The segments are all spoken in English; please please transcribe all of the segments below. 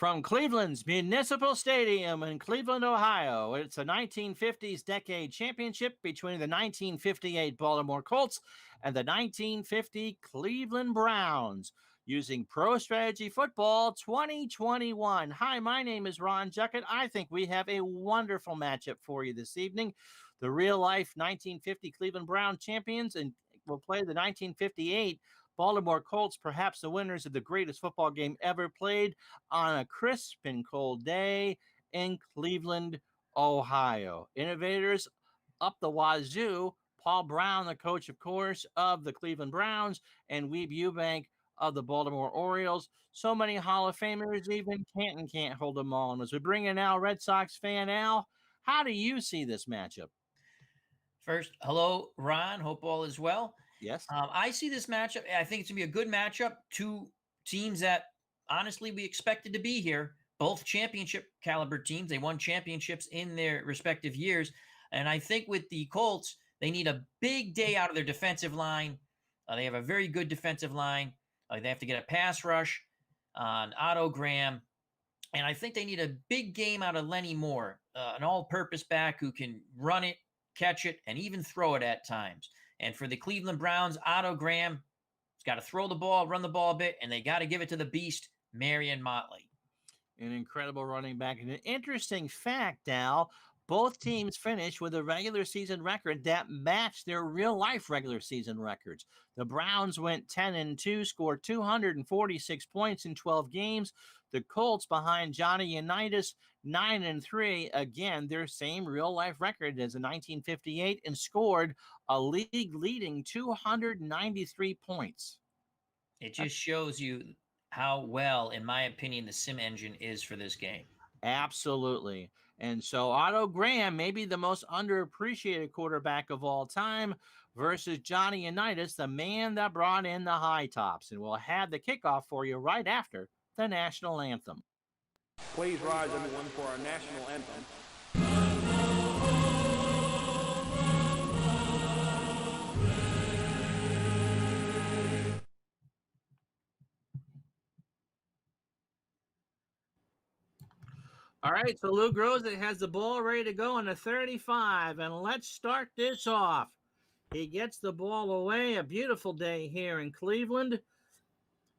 From Cleveland's Municipal Stadium in Cleveland, Ohio, it's a 1950s decade championship between the 1958 Baltimore Colts and the 1950 Cleveland Browns using Pro Strategy Football 2021. Hi, my name is Ron Juckett. I think we have a wonderful matchup for you this evening. The real-life 1950 Cleveland Brown champions and will play the 1958 Baltimore Colts, perhaps the winners of the greatest football game ever played, on a crisp and cold day in Cleveland, Ohio. Innovators up the wazoo, Paul Brown, the coach, of course, of the Cleveland Browns, and Weeb Ewbank of the Baltimore Orioles. So many Hall of Famers, even Canton can't hold them all. And as we bring in Al, Red Sox fan Al, how do you see this matchup? First, hello, Ron. Hope all is well. Yes. I see this matchup. I think it's going to be a good matchup. Two teams that, honestly, we expected to be here. Both championship caliber teams. They won championships in their respective years. And I think with the Colts, they need a big day out of their defensive line. They have a very good defensive line. They have to get a pass rush on Otto Graham. And I think they need a big game out of Lenny Moore, an all-purpose back who can run it, catch it, and even throw it at times. And for the Cleveland Browns, Otto Graham has got to throw the ball, run the ball a bit, and they got to give it to the beast, Marion Motley. An incredible running back. And an interesting fact, Al, both teams finished with a regular season record that matched their real-life regular season records. The Browns went 10-2, scored 246 points in 12 games. The Colts, behind Johnny Unitas, 9-3. Again, their same real-life record as in 1958, and scored a league-leading 293 points. It just shows you how well, in my opinion, the sim engine is for this game. Absolutely. And so Otto Graham, maybe the most underappreciated quarterback of all time, versus Johnny Unitas, the man that brought in the high tops. And we'll have the kickoff for you right after the national anthem. Please rise, everyone, for our national anthem. All right, so Lou Groza has the ball ready to go on the 35, and let's start this off. He gets the ball away. A beautiful day here in Cleveland.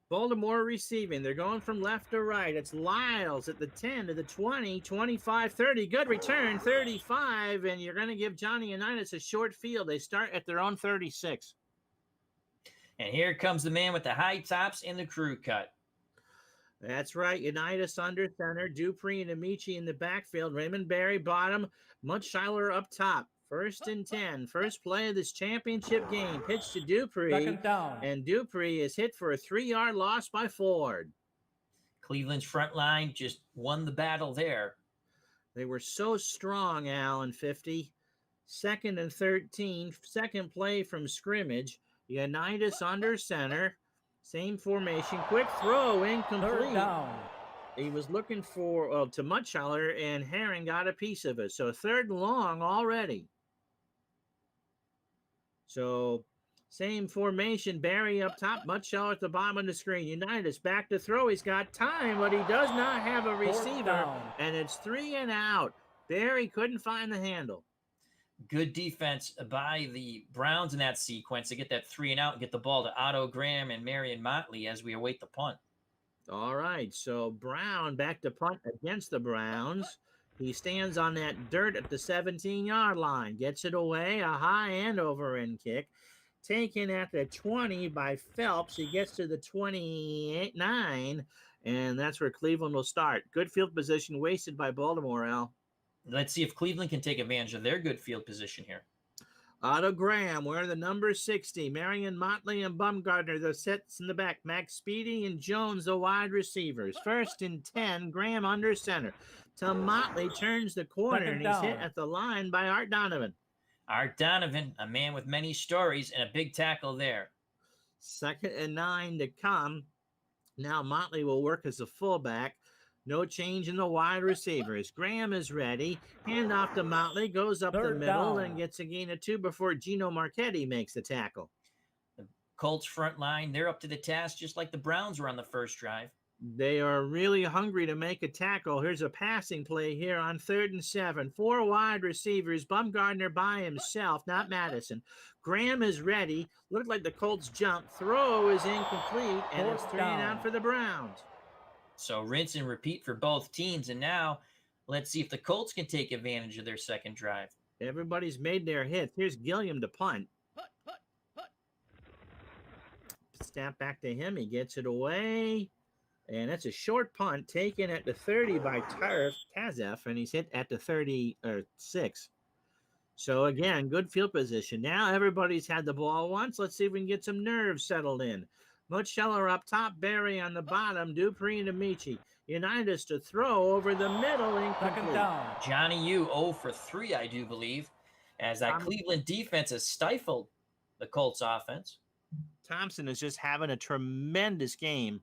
Baltimore receiving. They're going from left to right. It's Lyles at the 10 to the 20, 25, 30. Good return, 35, and you're going to give Johnny Unitas a short field. They start at their own 36. And here comes the man with the high tops in the crew cut. That's right. Unitas under center. Dupree and Amici in the backfield. Raymond Berry bottom. Mutschuyler up top. 1st and 10. First play of this championship game. Pitch to Dupree. Second down. And Dupree is hit for a 3-yard loss by Ford. Cleveland's front line just won the battle there. They were so strong, Al, in 50. 2nd and 13. Second play from scrimmage. Unitas under center. Same formation. Quick throw, incomplete. Third down. He was looking for to Mutschuyler, and Herring got a piece of it. So 3rd and long already. So same formation. Barry up top. Mutschuyler at the bottom of the screen. Unitas back to throw. He's got time, but he does not have a receiver. And it's 3 and out. Barry couldn't find the handle. Good defense by the Browns in that sequence to get that 3 and out and get the ball to Otto Graham and Marion Motley as we await the punt. All right, so Brown back to punt against the Browns. He stands on that dirt at the 17-yard line, gets it away, a high and over-end kick. Taken at the 20 by Phelps. He gets to the 29, and that's where Cleveland will start. Good field position wasted by Baltimore, Al. Let's see if Cleveland can take advantage of their good field position here. Otto Graham wearing the number 60. Marion Motley and Bumgardner, the sets in the back. Max Speedy and Jones, the wide receivers. 1st and 10, Graham under center. To Motley, turns the corner, and he's hit at the line by Art Donovan. Art Donovan, a man with many stories, and a big tackle there. 2nd and 9 to come. Now Motley will work as a fullback. No change in the wide receivers. Graham is ready. Handoff to Motley. Goes up the middle and gets a gain of 2 before Gino Marchetti makes the tackle. The Colts front line, they're up to the task just like the Browns were on the first drive. They are really hungry to make a tackle. Here's a passing play here on 3rd and 7. 4 wide receivers. Bumgardner by himself, not Madison. Graham is ready. Looked like the Colts jump. Throw is incomplete, and it's 3 and out for the Browns. So rinse and repeat for both teams. And now let's see if the Colts can take advantage of their second drive. Everybody's made their hits. Here's Gilliam to punt. Snap back to him. He gets it away. And that's a short punt taken at the 30 by Tazef, and he's hit at the 36. So, again, good field position. Now everybody's had the ball once. Let's see if we can get some nerves settled in. Mutscheller up top, Barry on the bottom, Dupree and Amici. Unitas to throw over the middle, incomplete. Johnny U 0 for 3, I do believe, as that Cleveland defense has stifled the Colts offense. Thompson is just having a tremendous game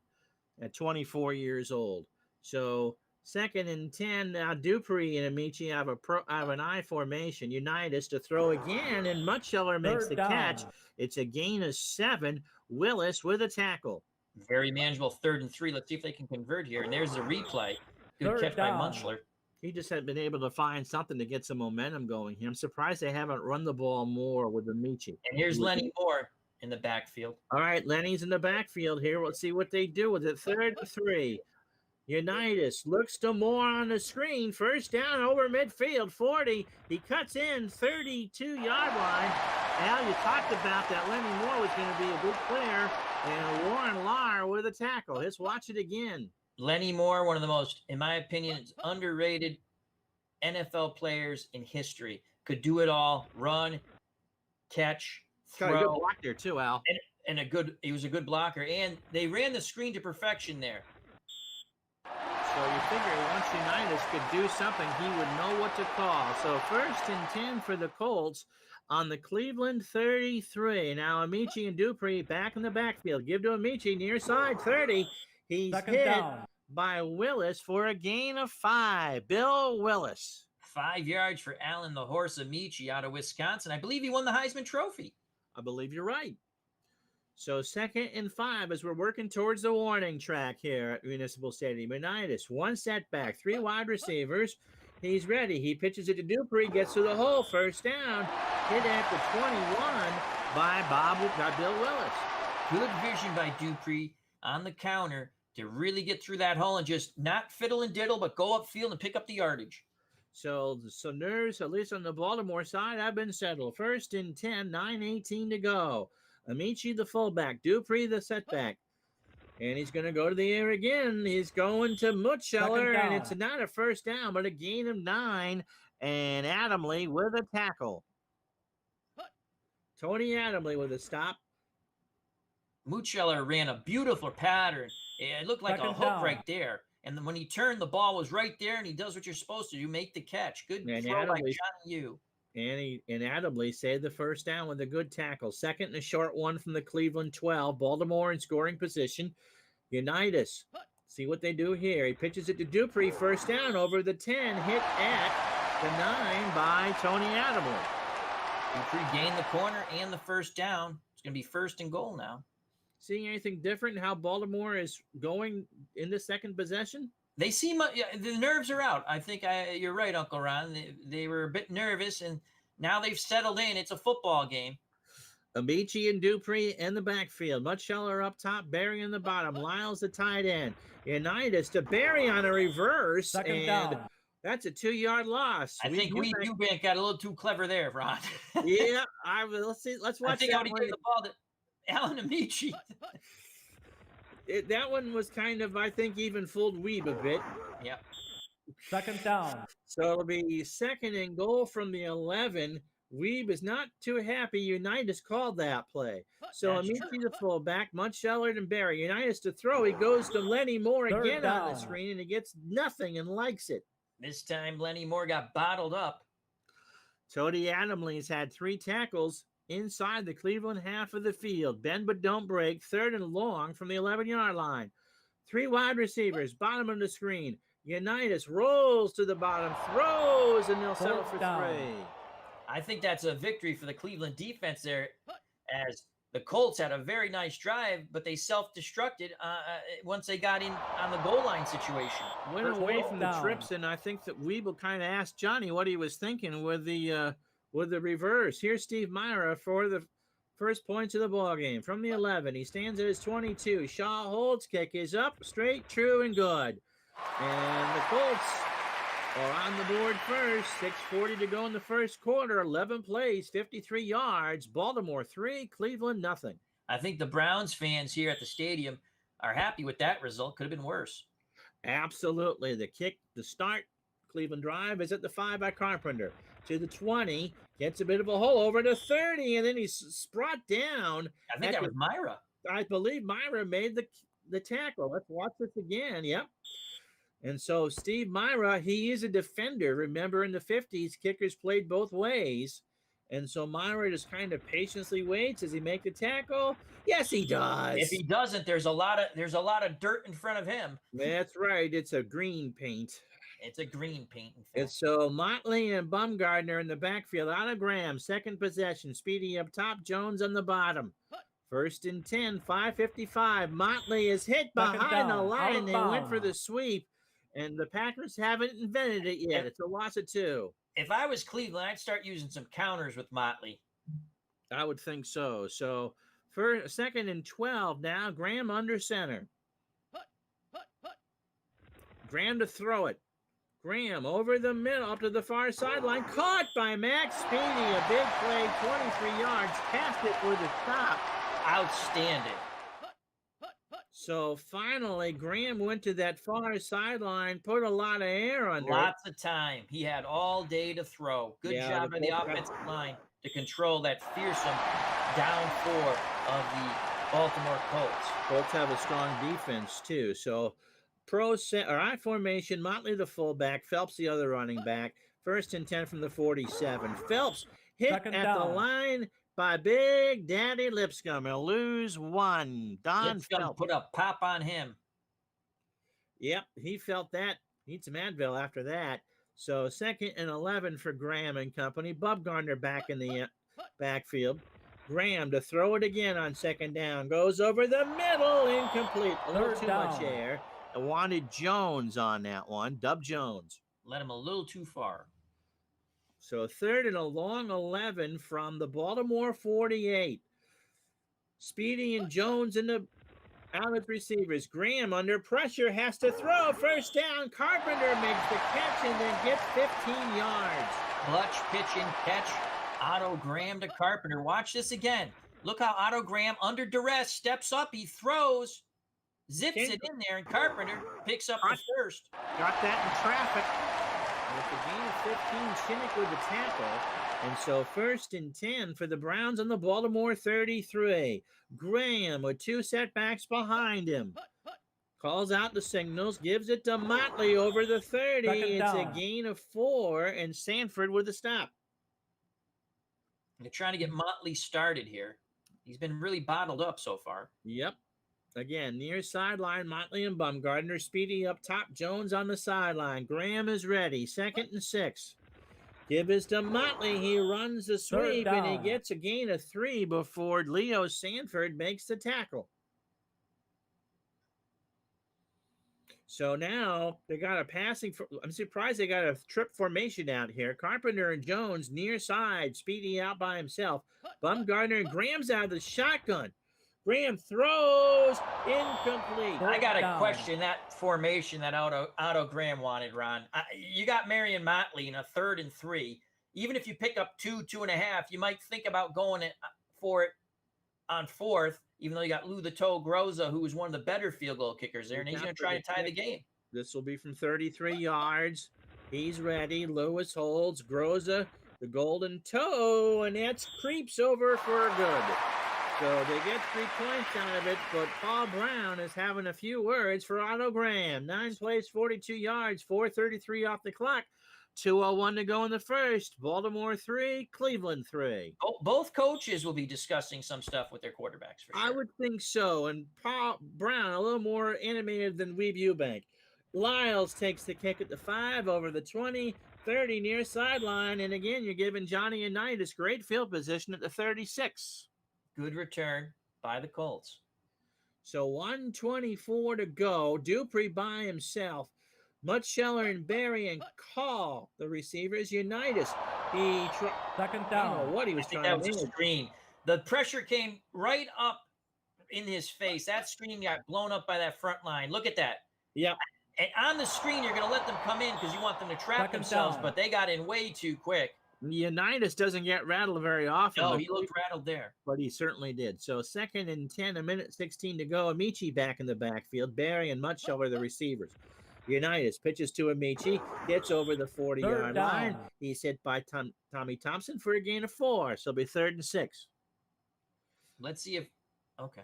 at 24 years old. So 2nd and 10. Now Dupree and Amici have an I formation. Unitas to throw again, and Mutscheller makes the catch. It's a gain of 7. Willis with a tackle. Very manageable 3rd and 3. Let's see if they can convert here. And there's the replay. Good catch by Mutscheller. He just had been able to find something to get some momentum going here. I'm surprised they haven't run the ball more with Amici. And here's Lenny Moore in the backfield. All right, Lenny's in the backfield here. Let's see what they do with it. 3rd and 3. Unitas looks to Moore on the screen. First down over midfield, 40. He cuts in 32-yard line. Al, you talked about that Lenny Moore was going to be a good player. And Warren Lahr with a tackle. Let's watch it again. Lenny Moore, one of the most, in my opinion, underrated NFL players in history. Could do it all. Run, catch, throw. Got a good block there too, Al. And he was a good blocker. And they ran the screen to perfection there. So you figure once Unitas could do something, he would know what to call. So 1st and 10 for the Colts on the Cleveland 33. Now Amici and Dupree back in the backfield. Give to Amici near side 30. He's hit by Willis for a gain of 5. Bill Willis. 5 yards for Alan the Horse Amici out of Wisconsin. I believe he won the Heisman Trophy. I believe you're right. So 2nd and 5 as we're working towards the warning track here at Municipal Stadium. Unitas, 1 setback, 3 wide receivers. He's ready. He pitches it to Dupree, gets to the hole. First down, hit at the 21 by Bill Willis. Good vision by Dupree on the counter to really get through that hole and just not fiddle and diddle, but go upfield and pick up the yardage. So nerves, at least on the Baltimore side, have been settled. 1st and 10, 9:18 to go. Amici the fullback, Dupree the setback. And he's going to go to the air again. He's going to Mutscheller, and it's not a first down, but a gain of 9. And Adamley with a tackle. Tony Adamley with a stop. Mutscheller ran a beautiful pattern. It looked like a hook right there. And then when he turned, the ball was right there, and he does what you're supposed to do, make the catch. Good throw by Johnny U. And Adamley saved the first down with a good tackle. 2nd and a short one from the Cleveland 12. Baltimore in scoring position. Unitas, see what they do here. He pitches it to Dupree. First down over the 10. Hit at the 9 by Tony Adamley. Dupree gained the corner and the first down. It's going to be 1st and goal now. Seeing anything different in how Baltimore is going in the second possession? They seem the nerves are out. I think you're right, Uncle Ron. They were a bit nervous, and now they've settled in. It's a football game. Amici and Dupree in the backfield. Mutscheller up top, Barry in the bottom. Lyles the tight end. Unitas to Barry on a reverse. Second down. That's a 2-yard loss. I think Eubank got a little too clever there, Ron. Yeah, let's watch. I think I would have given the ball to Alan Amici. That one was kind of, I think, even fooled Weeb a bit. Yeah. 2nd down. So it'll be 2nd and goal from the 11. Weeb is not too happy. Unitas called that play. So Amici the fullback, Mutscheller and Barry. Unitas to throw. He goes to Lenny Moore again on the screen, and he gets nothing and likes it. This time, Lenny Moore got bottled up. Tony Adamley's had 3 tackles inside the Cleveland half of the field. Bend but don't break. 3rd and long from the 11-yard line. 3 wide receivers, bottom of the screen. Unitas rolls to the bottom, throws, and they'll settle for 3. I think that's a victory for the Cleveland defense there, as the Colts had a very nice drive, but they self-destructed once they got in on the goal line situation. Went away from the down. trips, and I think that Weeble kind of asked Johnny what he was thinking with the reverse. Here's Steve Myra for the first points of the ball game from the 11. He stands at his 22. Shaw holds, kick is up, straight, true, and good. And the Colts are on the board first. 6:40 to go in the first quarter. 11 plays, 53 yards. Baltimore 3, Cleveland nothing. I think the Browns fans here at the stadium are happy with that result. Could have been worse. Absolutely. The kick, the start, Cleveland drive is at the 5 by Carpenter. To the 20, gets a bit of a hole over to 30, and then he's brought down. I think that was Myra. I believe Myra made the tackle. Let's watch this again. Yep. And so Steve Myra, he is a defender. Remember, in the 50s, kickers played both ways. And so Myra just kind of patiently waits. Does he make the tackle? Yes, he does. If he doesn't, there's a lot of dirt in front of him. That's right. It's a green paint. It's a green paint. And so Motley and Bumgardner in the backfield. Out of Graham, second possession. Speedy up top, Jones on the bottom. 1st and 10, 5:55. Motley is hit behind the line. They went for the sweep, and the Packers haven't invented it yet. It's a loss of 2. If I was Cleveland, I'd start using some counters with Motley. I would think so. So for 2nd and 12 now, Graham under center. Graham to throw it. Graham over the middle, up to the far sideline. Caught by Max Speedy. A big play, 23 yards. Passed it for the stop. Outstanding. So finally, Graham went to that far sideline, put a lot of air under Lots of time. He had all day to throw. Good job by the offensive line to control that fearsome down 4 of the Baltimore Colts. Colts have a strong defense, too. So I formation, Motley the fullback, Phelps the other running back. 1st and 10 from the 47. Phelps hit at the line by Big Daddy Lipscomb. He'll lose 1. Don Phelps put a pop on him. Yep, he felt that. Need some Advil after that. So 2nd and 11 for Graham and company. Bumgardner back in the backfield. Graham to throw it again on 2nd down. Goes over the middle, incomplete. A little too much air. I wanted Jones on that one. Dub Jones. Let him a little too far. So 3rd and a long 11 from the Baltimore 48. Speedy and Jones in the out as receivers. Graham under pressure has to throw. 1st down. Carpenter makes the catch and then gets 15 yards. Clutch pitch and catch. Otto Graham to Carpenter. Watch this again. Look how Otto Graham under duress steps up. He throws. Zips it in there, and Carpenter picks up the first. Got that in traffic. With the gain of 15, Shinnick with the tackle. And so 1st and 10 for the Browns on the Baltimore 33. Graham with 2 setbacks behind him. Calls out the signals, gives it to Motley over the 30. It's a gain of 4, and Sanford with a stop. They're trying to get Motley started here. He's been really bottled up so far. Yep. Again, near sideline, Motley and Bumgardner. Speedy up top, Jones on the sideline. Graham is ready. 2nd and 6. Give is to Motley. He runs the sweep, and he gets a gain of 3 before Leo Sanford makes the tackle. So now they got a passing. I'm surprised they got a trip formation out here. Carpenter and Jones near side. Speedy out by himself. Bumgardner and Graham's out of the shotgun. Graham throws, incomplete. I got to question that formation that Otto Graham wanted, Ron. You got Marion Motley in a 3rd and 3. Even if you pick up 2.5, you might think about going for it on 4th, even though you got Lou the Toe Groza, who was one of the better field goal kickers there, and he's going to try to tie the game. This will be from 33 yards. He's ready. Lewis holds. Groza, the golden toe, and that creeps over for good. So they get 3 points out of it, but Paul Brown is having a few words for Otto Graham. 9 plays, 42 yards, 4:33 off the clock. 2:01 to go in the first. Baltimore 3, Cleveland 3. Both coaches will be discussing some stuff with their quarterbacks, for sure. I would think so. And Paul Brown, a little more animated than Weeb Eubank. Lyles takes the kick at the 5 over the 20, 30 near sideline. And again, you're giving Johnny Unitas great field position at the 36. Good return by the Colts. So 1:24 to go. Dupree by himself. Mutscheller and Barry and Call, the receivers. Unitas. He Second I don't down. know what he was I think trying that to was a do. screen. The pressure came right up in his face. That screen got blown up by that front line. Look at that. Yep. And on the screen, you're going to let them come in because you want them to trap Second themselves, down. but they got in way too quick. Unitas doesn't get rattled very often. No, but he looked rattled there. But he certainly did. So 2nd and 10, 1:16 to go. Amici back in the backfield. Barry and Mutscheller the receivers. Unitas pitches to Amici, gets over the 40-yard line. He's hit by Tommy Thompson for a gain of 4. So it'll be 3rd and 6. Let's see if okay.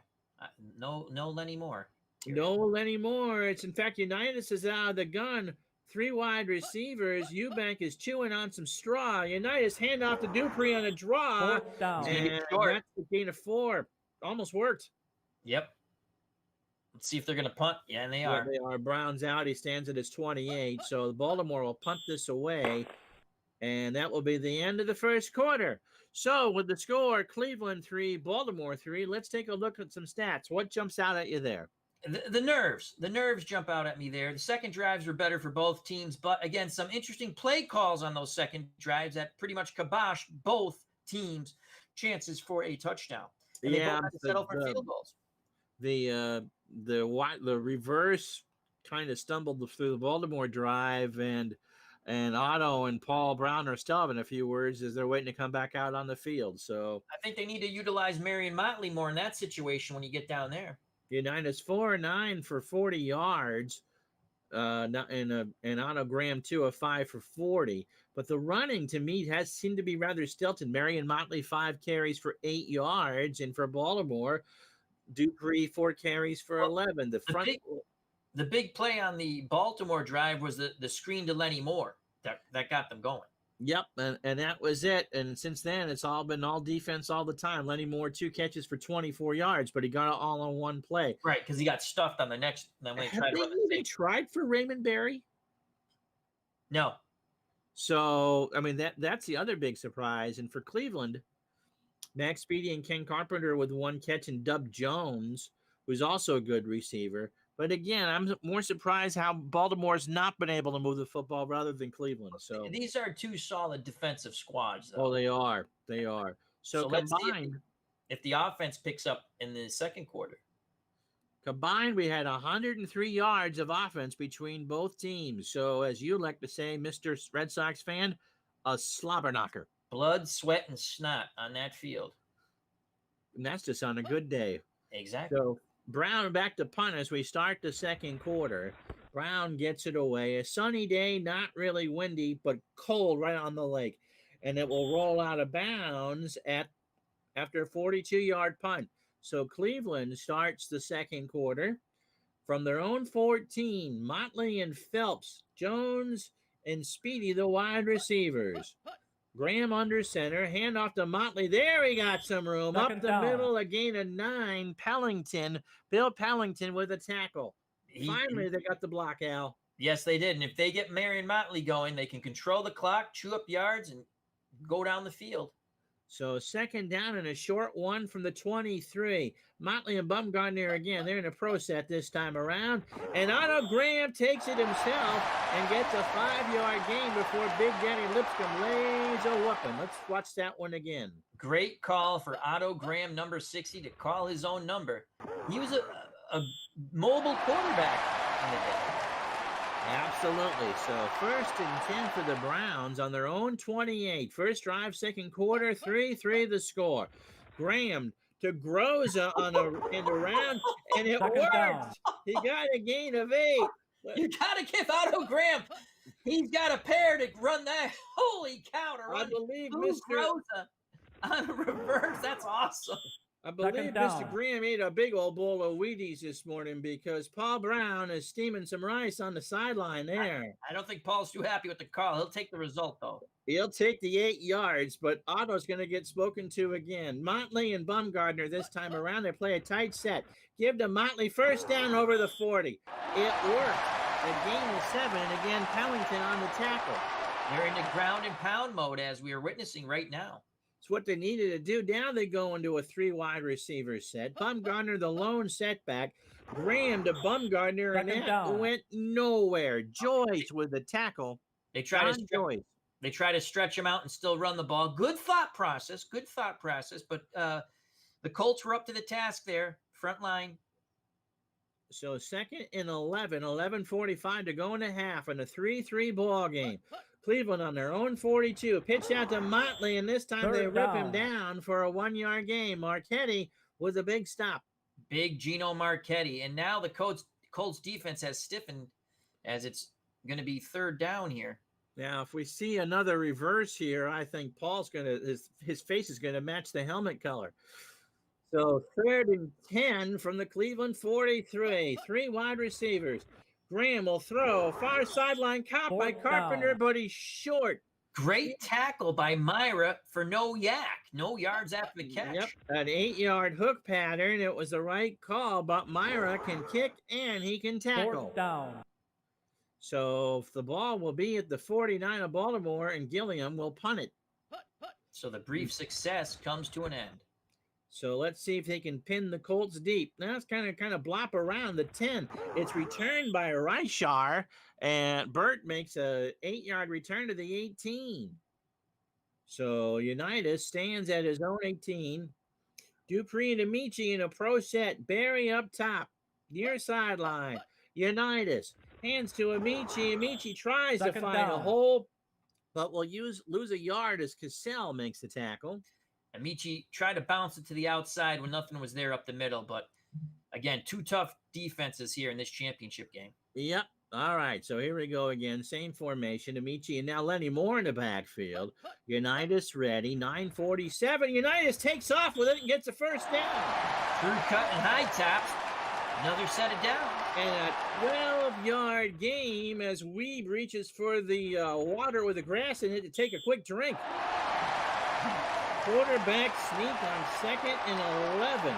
No Lenny Moore. No Lenny Moore. It's in fact Unitas is out of the gun. 3 wide receivers. Eubank is chewing on some straw. Unitas hand off to Dupree on a draw. 4th down. And that's the gain of 4. Almost worked. Yep. Let's see if they're going to punt. Yeah, and they are. They are. Brown's out. He stands at his 28. So Baltimore will punt this away. And that will be the end of the first quarter. So with the score, Cleveland 3, Baltimore 3, let's take a look at some stats. What jumps out at you there? The nerves jump out at me there. The second drives were better for both teams, but again, some interesting play calls on those second drives that pretty much kiboshed both teams' chances for a touchdown. And they both had to settle for field goals. The reverse kind of stumbled through the Baltimore drive, and Otto and Paul Brown are still having a few words as they're waiting to come back out on the field. So I think they need to utilize Marion Motley more in that situation when you get down there. Unitas 4-9 for 40 yards, and Otto Graham 2 of 5 for 40. But the running to me has seemed to be rather stilted. Marion Motley 5 carries for 8 yards, and for Baltimore, Dupree 4 carries for 11. The big play on the Baltimore drive was the screen to Lenny Moore that got them going. Yep, and that was it. And since then, it's all been all defense all the time. Lenny Moore 2 catches for 24 yards, but he got it all on one play. Right, because he got stuffed on the next. Then when Have they even tried for Raymond Berry? No. So I mean that's the other big surprise. And for Cleveland, Max Speedy and Ken Carpenter with 1 catch, and Dub Jones, who's also a good receiver. But again, I'm more surprised how Baltimore's not been able to move the football rather than Cleveland. So these are 2 solid defensive squads, though. Oh, they are. They are. So let's combined, see if the offense picks up in the second quarter. Combined, we had 103 yards of offense between both teams. So as you like to say, Mr. Red Sox fan, a slobber knocker. Blood, sweat, and snot on that field. And that's just on a good day. Exactly. So Brown back to punt as we start the second quarter. Brown gets it away. A sunny day, not really windy, but cold right on the lake. And it will roll out of bounds after a 42-yard punt. So Cleveland starts the second quarter from their own 14. Motley and Phelps, Jones and Speedy, the wide receivers. Graham under center, hand off to Motley. There he got some room. Up the middle, a gain of 9. Bill Pellington with a tackle. Finally, they got the block, Al. Yes, they did. And if they get Marion Motley going, they can control the clock, chew up yards, and go down the field. So second down and a short one from the 23. Motley and Bumgardner again. They're in a pro set this time around. And Otto Graham takes it himself and gets a 5-yard gain before Big Daddy Lipscomb lays a whooping. Let's watch that one again. Great call for Otto Graham, number 60, to call his own number. He was a mobile quarterback in the day. Absolutely. So 1st and 10 for the Browns on their own 28. First drive, second quarter, 3-3 the score. Graham to Groza on and around, and it worked. He got a gain of 8. You got to give Otto Graham. He's got a pair to run that. Holy cow. To run I believe Mr. Groza on a reverse. That's awesome. I believe Mr. Graham ate a big old bowl of Wheaties this morning because Paul Brown is steaming some rice on the sideline there. I don't think Paul's too happy with the call. He'll take the result, though. He'll take the 8 yards, but Otto's going to get spoken to again. Motley and Bumgardner this time around. They play a tight set. Give to Motley, first down over the 40. It worked. A gain of 7, and again, Pellington on the tackle. They're in the ground and pound mode as we are witnessing right now. It's what they needed to do. Now they go into a 3 wide receiver set. Bumgardner, the lone setback. Graham to Bumgardner, and Second that down. went nowhere. Joyce with the tackle. They try to John Joyce. They try to stretch him out and still run the ball. Good thought process. But the Colts were up to the task there. Front line. So 2nd and 11, 11:45 to go in the half in a 3-3 ball game. Cleveland on their own 42. Pitch out to Motley, and this time they Third rip him down. down for a 1-yard gain. Marchetti with a big stop. Big Gino Marchetti. And now the Colts defense has stiffened as it's going to be 3rd down here. Now, if we see another reverse here, I think Paul's his face is gonna match the helmet color. So 3rd and 10 from the Cleveland 43. 3 wide receivers. Graham will throw. Far sideline caught by Fourth Carpenter, down. but he's short. Great tackle by Myra for no yards after the catch. Yep, an 8-yard hook pattern. It was the right call, but Myra can kick and he can tackle. Fourth down. So the ball will be at the 49 of Baltimore, and Gilliam will punt it. So the brief success comes to an end. So let's see if they can pin the Colts deep. Now it's kind of blop around the 10. It's returned by Reichar, and Burt makes a 8-yard return to the 18. So Unitas stands at his own 18. Dupree and Amici in a pro set. Barry up top, near sideline. Unitas hands to Amici. Amici tries Second to find a down. hole, but will lose a yard as Cassell makes the tackle. Amici tried to bounce it to the outside when nothing was there up the middle. But again, 2 tough defenses here in this championship game. Yep. All right. So here we go again. Same formation. Amici and now Lenny Moore in the backfield. Unitas ready. 9:47. Unitas takes off with it and gets a first down. Through cut and high tops. Another set it down. And a 12-yard game as Weeb reaches for the water with the grass in it to take a quick drink. Quarterback sneak on 2nd and 11.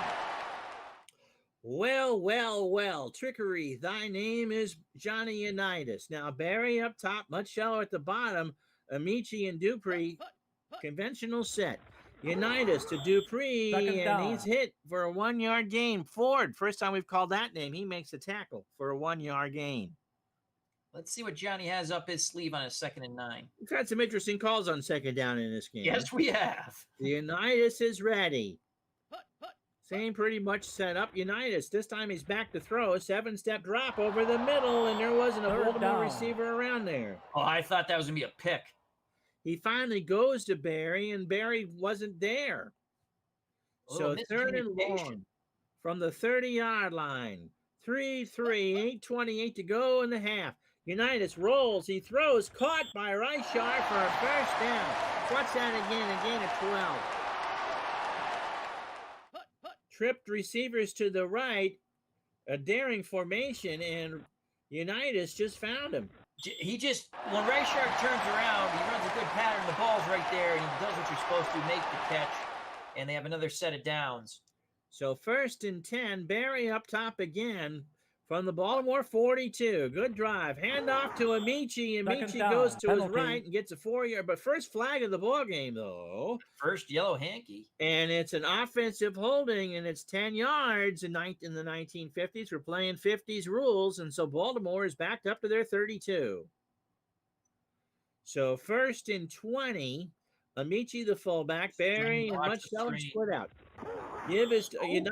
Well. Trickery. Thy name is Johnny Unitas. Now Barry up top, much shallow at the bottom. Amici and Dupree, conventional set. Unitas to Dupree, Second and down. he's hit for a 1-yard gain. Ford, first time we've called that name. He makes a tackle for a 1-yard gain. Let's see what Johnny has up his sleeve on his 2nd and 9. We've had some interesting calls on 2nd down in this game. Yes, we have. The Unitas is ready. Same pretty much set up. Unitas, this time he's back to throw. 7-step drop over the middle, and there wasn't a Third Baltimore down. receiver around there. Oh, I thought that was going to be a pick. He finally goes to Barry, and Barry wasn't there. A little So 3rd and miscommunication. long from the 30-yard line. 3-3, 8:28 to go in the half. Unitas rolls. He throws. Caught by Reichar for a first down. Watch that again. A gain of 12. Tripped receivers to the right. A daring formation, and Unitas just found him. He just, when Reichard turns around, he runs a good pattern. The ball's right there, and he does what you're supposed to, make the catch. And they have another set of downs. So 1st and 10, Barry up top again from the Baltimore 42. Good drive. Handoff to Amici. Amici down. goes to Penalty. his right and gets a 4-yard. But first flag of the ball game, though. First yellow hanky. And it's an offensive holding, and it's 10 yards in the 1950s. We're playing 50s rules, and so Baltimore is backed up to their 32. So 1st and 20. Amici, the fullback. Barry and Watch the Much screen. split out. Give his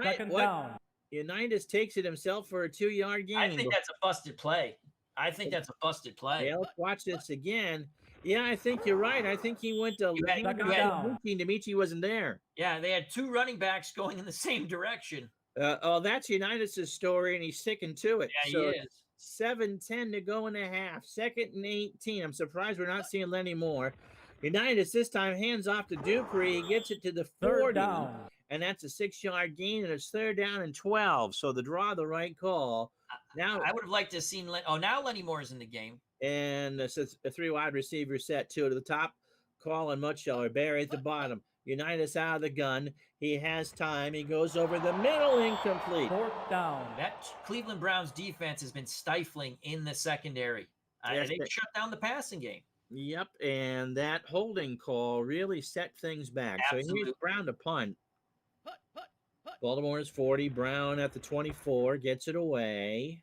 Second down. Unitas takes it himself for a 2-yard gain. I think that's a busted play. Yeah, let's watch this again. Yeah, I think you're right. I think he went to Second down. Amici wasn't there. Yeah, they had 2 running backs going in the same direction. That's Unitas' story, and he's sticking to it. Yeah, So he is. 7:10 to go in the half. 2nd and 18. I'm surprised we're not seeing Lenny Moore. Unitas this time hands off to Dupree. He gets it to the 40. Third down. And that's a 6-yard gain, and it's 3rd down and 12. So the draw, the right call. Now I would have liked to have seen now Lenny Moore's in the game. And this is a 3 wide receiver set, 2 to the top. Colin Mutscheller, Barry at the bottom. Unitas out of the gun. He has time. He goes over the middle, incomplete. Fourth down. That Cleveland Browns defense has been stifling in the secondary. Yes, They they- shut down the passing game. Yep, and that holding call really set things back. So here's Absolutely. Brown to punt. Baltimore's 40. Brown at the 24 gets it away.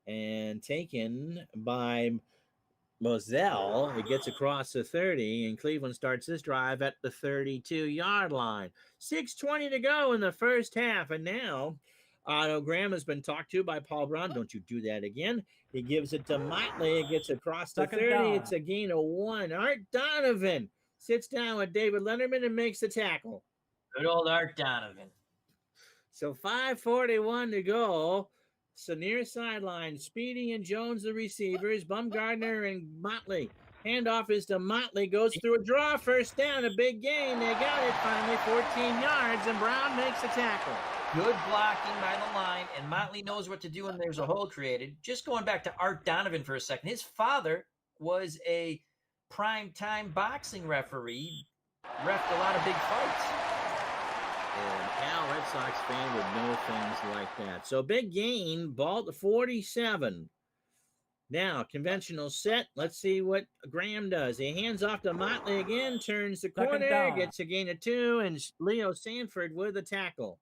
And taken by Moselle. It gets across the 30, and Cleveland starts this drive at the 32-yard line. 6:20 to go in the first half, and now Otto Graham has been talked to by Paul Brown. Don't you do that again. He gives it to Motley. It gets across the 30. Down. It's a gain of 1. Art Donovan sits down with David Letterman and makes the tackle. Good old Art Donovan. So 5:41 to go. So near sideline, Speedy and Jones, the receivers, Bumgardner and Motley. Handoff is to Motley, goes through a draw, first down, a big gain. They got it finally, 14 yards, and Brown makes the tackle. Good blocking by the line, and Motley knows what to do when there's a hole created. Just going back to Art Donovan for a second, his father was a primetime boxing referee, reffed a lot of big fights. And Al, Red Sox fan, would know things like that. So big gain, ball to 47. Now, conventional set. Let's see what Graham does. He hands off to Motley again, turns the corner, gets a gain of 2, and Leo Sanford with a tackle.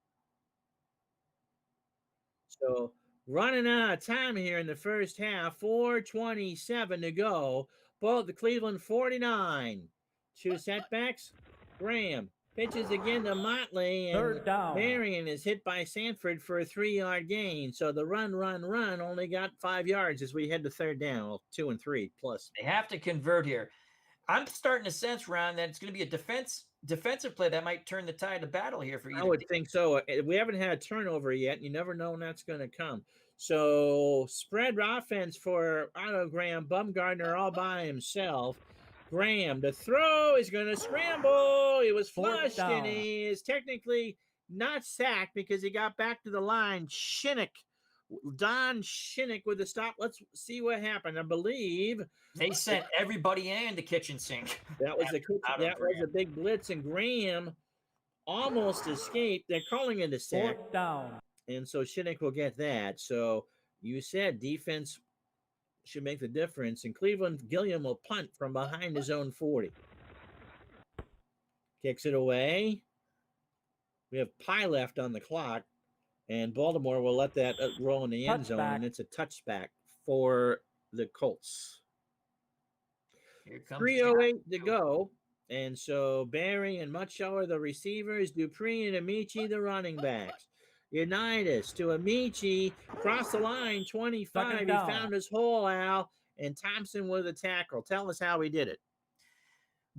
So running out of time here in the first half, 4:27 to go. Ball at the Cleveland 49. 2 setbacks. Graham pitches again to Motley, and Marion is hit by Sanford for a 3-yard gain. So the run only got 5 yards as we head to third down. Well, 2 and 3 plus. They have to convert here. I'm starting to sense, Ron, that it's going to be a defensive play that might turn the tide of battle here for you. I would think so. We haven't had a turnover yet. You never know when that's going to come. So spread offense for Otto Graham, Bumgardner all by himself. Graham, the throw is going to scramble. He was flushed, and he is technically not sacked because he got back to the line. Don Shinnick with the stop. Let's see what happened. I believe they sent everybody in the kitchen sink. That was a big blitz, and Graham almost escaped. They're calling it a sack. 4th down. And so Shinnick will get that. So you said defense should make the difference. And Cleveland, Gilliam will punt from behind his own 40. Kicks it away. We have Pie left on the clock. And Baltimore will let that roll in the end zone. And it's a touchback for the Colts. 3:08 to go. And so Barry and Mutschauer, the receivers, Dupree and Amici, the running backs. Unitas to Amici, cross the line, 25. He found his hole, Al, and Thompson with a tackle. Tell us how he did it.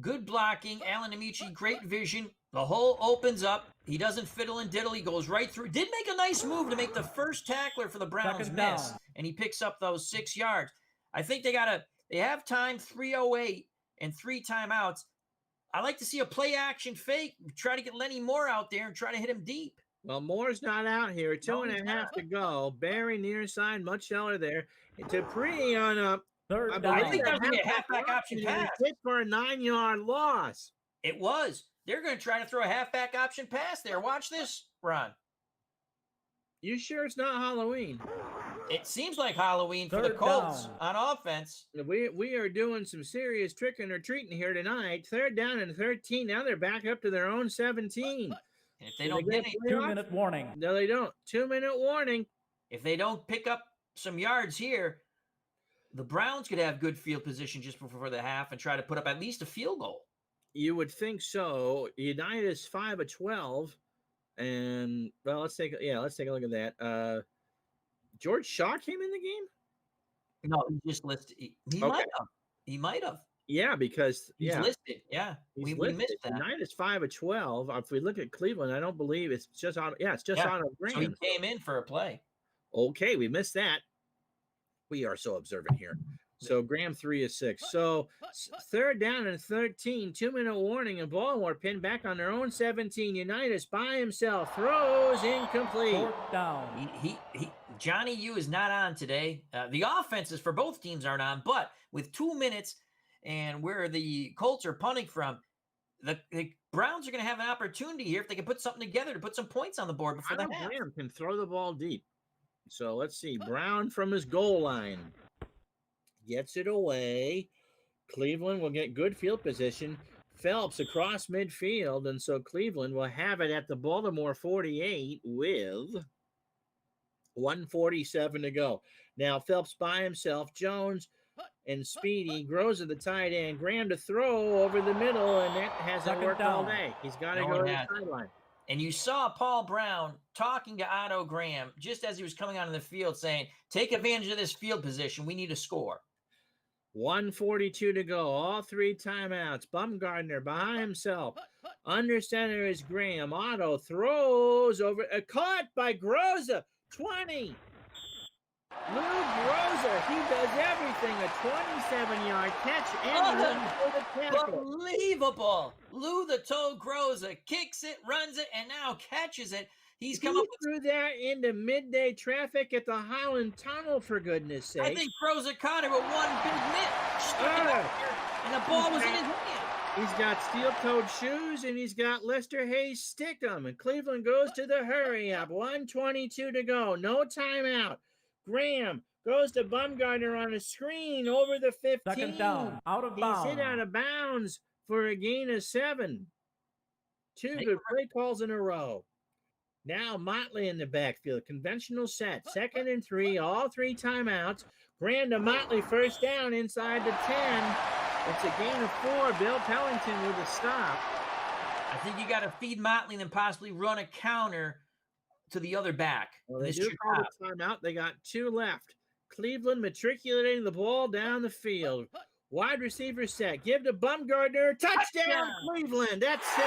Good blocking. Alan Amici, great vision. The hole opens up. He doesn't fiddle and diddle. He goes right through. Did make a nice move to make the first tackler for the Browns miss, and he picks up those 6 yards. I think they have time, 3:08 and 3 timeouts. I like to see a play action fake. Try to get Lenny Moore out there and try to hit him deep. Well, Moore's not out here. 2.5 to go. Barry near side, Mutschauer there. Dupree on a third down. I think that was going to be a halfback option pass. Hit for a 9-yard loss. It was. They're going to try to throw a halfback option pass there. Watch this, Ron. You sure it's not Halloween? It seems like Halloween for the Colts on offense. We are doing some serious tricking or treating here tonight. 3rd down and 13. Now they're back up to their own 17. If they don't get a 2-minute warning. No, they don't. 2-minute warning. If they don't pick up some yards here, the Browns could have good field position just before the half and try to put up at least a field goal. You would think so. Unitas 5 of 12. And well, let's take a look at that. George Shaw came in the game? No, he just listed. He might have. Yeah, because he's listed. Yeah, we missed that. Unitas 5 of 12. If we look at Cleveland, I don't believe it's just on. Yeah, it's just on a Graham. So he came in for a play. Okay, we missed that. We are so observant here. So Graham 3 of 6. So 3rd down and 13, 2-minute warning, and Baltimore pinned back on their own 17. Unitas by himself throws incomplete. 4th down. Johnny U is not on today. The offenses for both teams aren't on, but with 2 minutes and where the Colts are punting from, the Browns are going to have an opportunity here if they can put something together to put some points on the board before the half. Graham can throw the ball deep. So let's see. Brown from his goal line. Gets it away. Cleveland will get good field position. Phelps across midfield, and so Cleveland will have it at the Baltimore 48 with 1:47 to go. Now Phelps by himself, Jones and Speedy, grows at the tight end, Graham to throw over the middle, and that hasn't worked all day. He's got to go to the sideline. And you saw Paul Brown talking to Otto Graham just as he was coming onto the field saying, take advantage of this field position. We need to score. 1:42 to go. All 3 timeouts. Bumgardner by himself. Under center is Graham. Otto throws over. Caught by Groza. 20. Lou Groza. He does everything. A 27-yard catch. And for the tackle. Unbelievable. Lou the Toe Groza kicks it, runs it, and now catches it. He's come up with threw that into midday traffic at the Highland Tunnel, for goodness sake. I think Groza caught it with one big mitt. And the ball was in his hand. He's got steel-toed shoes, and he's got Lester Hayes stick-em. And Cleveland goes to the hurry-up. 1:22 to go. No timeout. Graham goes to Bumgardner on a screen over the 15. Second down, out of bounds. He's hit out of bounds for a gain of 7. 2 good play calls in a row. Now Motley in the backfield. Conventional set. 2nd and 3. All 3 timeouts. Graham to Motley. First down inside the 10. It's a gain of 4. Bill Pellington with a stop. I think you got to feed Motley and then possibly run a counter to the other back. Well, they do call the timeout. They got 2 left. Cleveland matriculating the ball down the field. Wide receiver set. Give to Bumgardner. Touchdown, Cleveland. That's 6.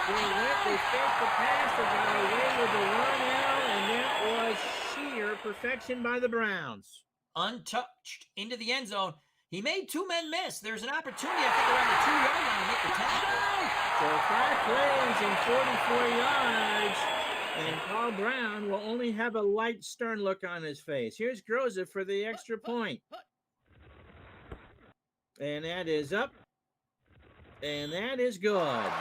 They faked the pass. They got away with the run out, and that was sheer perfection by the Browns. Untouched into the end zone. He made 2 men miss. There's an opportunity, I think, around the 2-yard line to make the tackle. So 5 plays and 44 yards, and Paul Brown will only have a light, stern look on his face. Here's Groza for the extra point. And that is up, and that is good.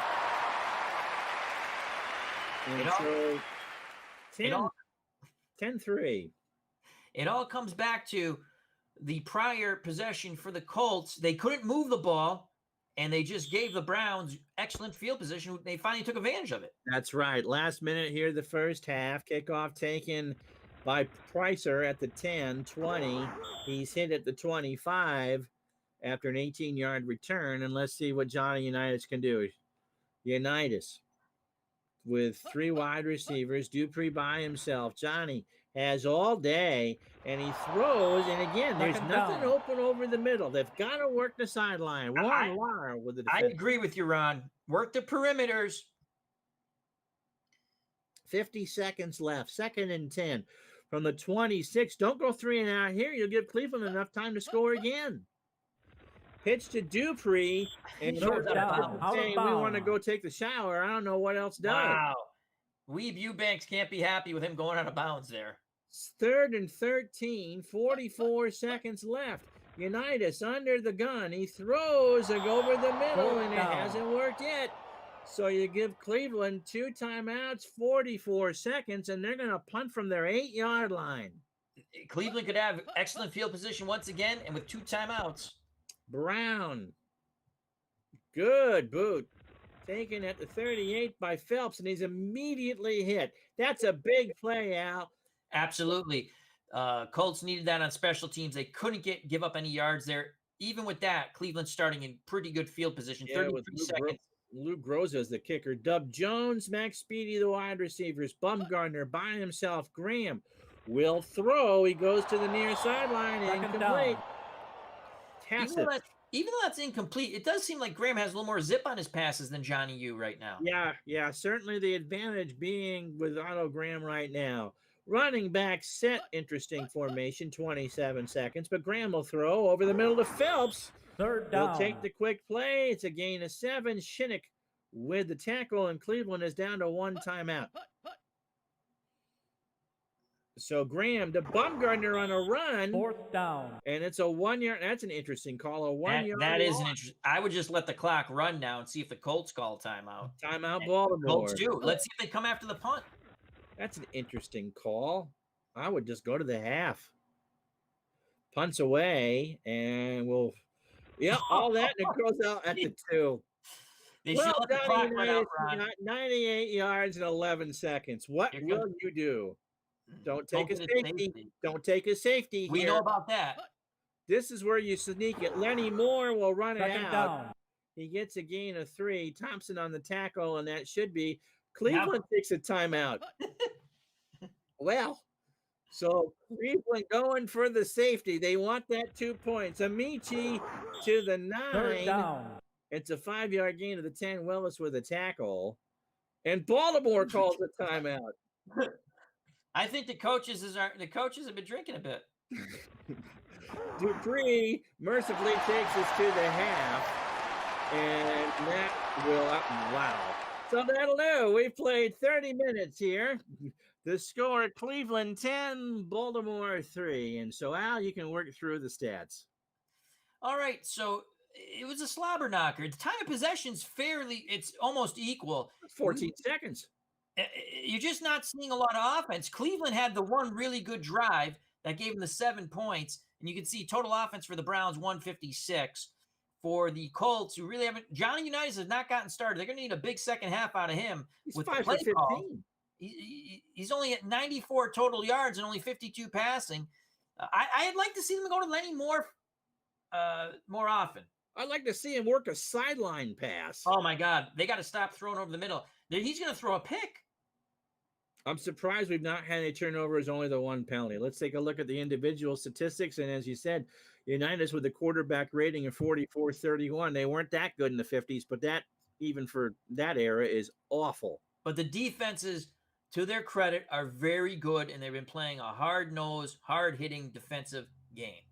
And so 10-3. It all comes back to the prior possession for the Colts. They couldn't move the ball, and they just gave the Browns excellent field position. They finally took advantage of it. That's right. Last minute here, the first half. Kickoff taken by Pricer at the 10, 20. He's hit at the 25 after an 18-yard return. And let's see what Johnny Unitas can do. Unitas with 3 wide receivers. Dupree by himself. Johnny has all day, and he throws. And again, there's nothing open over the middle. They've got to work the sideline. Warren with the defense. I agree with you, Ron. Work the perimeters. 50 seconds left. 2nd and 10 from the 26. Don't go 3 and out here. You'll give Cleveland enough time to score again. Pitch to Dupree, and we want to go take the shower. I don't know what else does. Wow. Weeb Eubanks can't be happy with him going out of bounds there. 3rd and 13, 44 seconds left. Unitas under the gun. He throws it over the middle, and it hasn't worked yet. So you give Cleveland 2 timeouts, 44 seconds, and they're going to punt from their 8-yard line. Cleveland could have excellent field position once again, and with 2 timeouts. Brown. Good boot. Taken at the 38 by Phelps, and he's immediately hit. That's a big play, Al. Absolutely. Colts needed that on special teams. They couldn't give up any yards there. Even with that, Cleveland starting in pretty good field position. 33 seconds. Luke Groza is the kicker. Dub Jones, Max Speedy, the wide receivers. Bumgardner by himself. Graham will throw. He goes to the near sideline. Incomplete. Even though that's incomplete, it does seem like Graham has a little more zip on his passes than Johnny U right now. Yeah. Certainly the advantage being with Otto Graham right now. Running back set, interesting formation, 27 seconds. But Graham will throw over the middle to Phelps. 3rd down. He'll take the quick play. It's a gain of 7. Shinnick with the tackle, and Cleveland is down to 1 timeout. So Graham to Bumgardner on a run. 4th down. And it's a 1-yard. That's an interesting call. A 1-yard. That is an interesting. I would just let the clock run now and see if the Colts call timeout. Timeout Baltimore. Colts do. Let's see if they come after the punt. That's an interesting call. I would just go to the half. Punts away, and we'll Yep, all that, and it goes out at the 2. They Well should let the done, clock run out, United. Ron. You got 98 yards and 11 seconds. What Here will comes- you do? Don't Don't take a get safety. Don't take a safety We here. know about that. This is where you sneak it. Lenny Moore will run it Second out. down. He gets a gain of 3. Thompson on the tackle, and that should be Cleveland takes a timeout. Well, so Cleveland going for the safety. They want that 2 points. Amici to the 9. Third down. It's a 5-yard gain to the 10. Willis with a tackle. And Baltimore calls a timeout. I think the coaches have been drinking a bit. Dupree mercifully takes us to the half. And that will wow. So that'll do. We've played 30 minutes here. The score, Cleveland 10, Baltimore 3. And so, Al, you can work through the stats. All right, so it was a slobber knocker. The time of possession's it's almost equal. 14 seconds. You're just not seeing a lot of offense. Cleveland had the one really good drive that gave them the 7 points. And you can see total offense for the Browns, 156. For the Colts, who really haven't, Johnny Unitas has not gotten started. They're going to need a big second half out of him. He's with 5 the for play 15. call. He's only at 94 total yards and only 52 passing. I'd like to see them go to Lenny Moore more often. I'd like to see him work a sideline pass. Oh, my God. They got to stop throwing over the middle. He's going to throw a pick. I'm surprised we've not had any turnovers, only the 1 penalty. Let's take a look at the individual statistics. And as you said, Unitas with a quarterback rating of 44-31. They weren't that good in the 50s, but that, even for that era, is awful. But the defenses, to their credit, are very good, and they've been playing a hard-nosed, hard-hitting defensive game.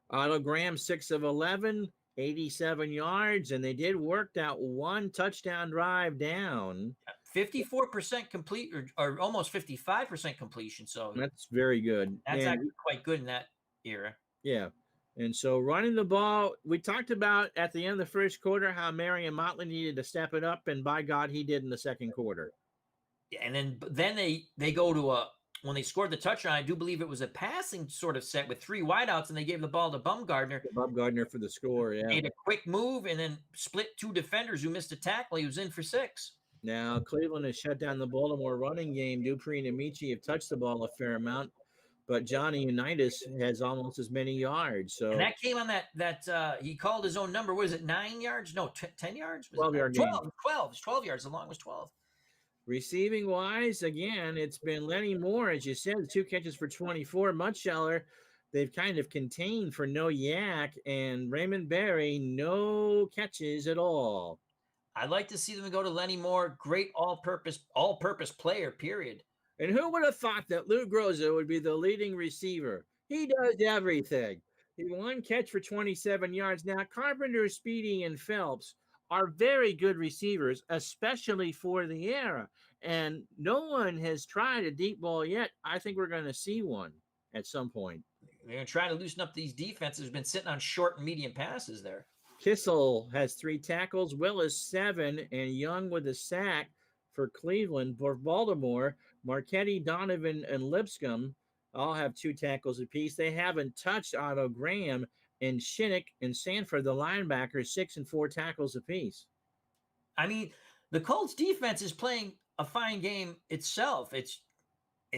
Otto Graham, 6 of 11, 87 yards, and they did work that 1 touchdown drive down. 54% complete, or almost 55% completion. So that's very good. That's actually quite good in that era. Yeah. And so running the ball, we talked about at the end of the first quarter how Marion Motley needed to step it up, and by God, he did in the second quarter. Yeah, and then they go to when they scored the touchdown, I do believe it was a passing sort of set with 3 wideouts, and they gave the ball to Bumgardner. Bumgardner for the score, yeah. Made a quick move and then split 2 defenders who missed a tackle. He was in for 6. Now, Cleveland has shut down the Baltimore running game. Dupree and Amici have touched the ball a fair amount, but Johnny Unitas has almost as many yards. So, and that came on that he called his own number. What is it, 9 yards? No, 10 yards? 12-yard 12, game. 12. It's 12 yards. The long was 12. Receiving wise, again, it's been Lenny Moore, as you said, 2 catches for 24. Mutscheller, they've kind of contained for no yak, and Raymond Berry, no catches at all. I'd like to see them go to Lenny Moore. Great all-purpose player, period. And who would have thought that Lou Groza would be the leading receiver? He does everything. He 1 catch for 27 yards. Now, Carpenter, Speedy, and Phelps are very good receivers, especially for the era. And no one has tried a deep ball yet. I think we're going to see one at some point. They're going to try to loosen up these defenses. Been sitting on short and medium passes there. Kissel has 3 tackles, Willis 7, and Young with a sack for Cleveland. For Baltimore, Marchetti, Donovan, and Lipscomb all have 2 tackles apiece. They haven't touched Otto Graham, and Shinnick and Sanford, the linebackers, 6 and 4 tackles apiece. I mean, the Colts defense is playing a fine game itself. It's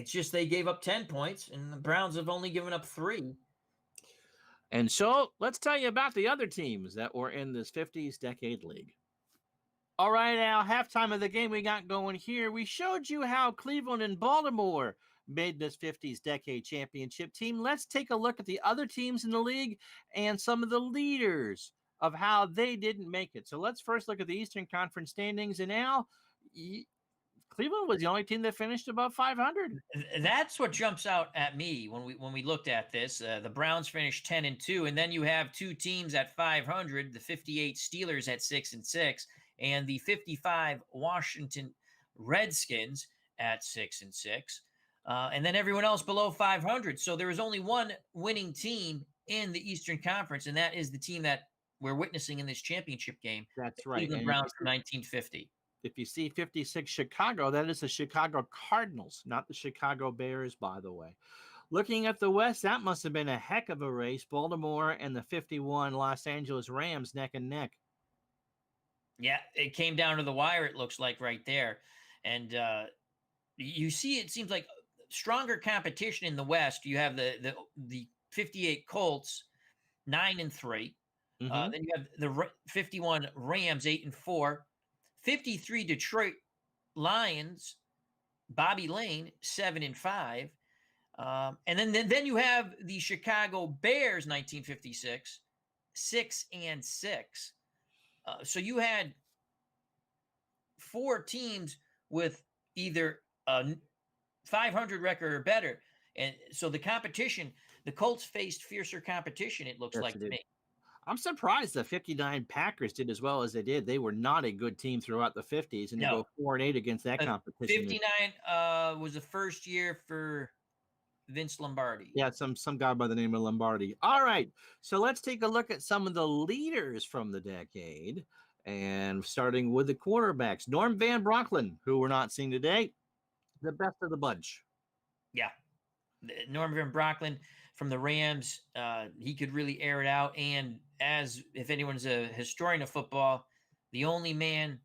just they gave up 10 points, and the Browns have only given up 3. And so let's tell you about the other teams that were in this 50s Decade League. All right, Al, halftime of the game we got going here. We showed you how Cleveland and Baltimore made this 50s Decade Championship team. Let's take a look at the other teams in the league and some of the leaders of how they didn't make it. So let's first look at the Eastern Conference standings. And Al, Cleveland was the only team that finished above 500. That's what jumps out at me when we looked at this. The Browns finished 10-2, and then you have 2 teams at 500: the 58 Steelers at 6-6, and the 55 Washington Redskins at 6-6, and then everyone else below 500. So there was only one winning team in the Eastern Conference, and that is the team that we're witnessing in this championship game. That's right. Cleveland Browns from 1950. If you see 56 Chicago, that is the Chicago Cardinals, not the Chicago Bears, by the way. Looking at the West, that must have been a heck of a race. Baltimore and the 51 Los Angeles Rams neck and neck. Yeah, it came down to the wire, it looks like right there. And you see, it seems like stronger competition in the West. You have the 58 Colts, 9-3. Mhm. Then you have the 51 Rams, 8-4. 53 Detroit Lions, Bobby Lane, 7-5. And then you have the Chicago Bears, 1956, 6-6. So you had 4 teams with either a 500 record or better. And so the competition, the Colts faced fiercer competition, it looks Yes, like it to did. me. I'm surprised the 59 Packers did as well as they did. They were not a good team throughout the 50s, and to No. go 4-8 against that competition. 59 was the first year for Vince Lombardi. Yeah, some guy by the name of Lombardi. All right, so let's take a look at some of the leaders from the decade, and starting with the quarterbacks. Norm Van Brocklin, who we're not seeing today, the best of the bunch. Yeah. Norm Van Brocklin from the Rams, he could really air it out. And as if anyone's a historian of football, the only man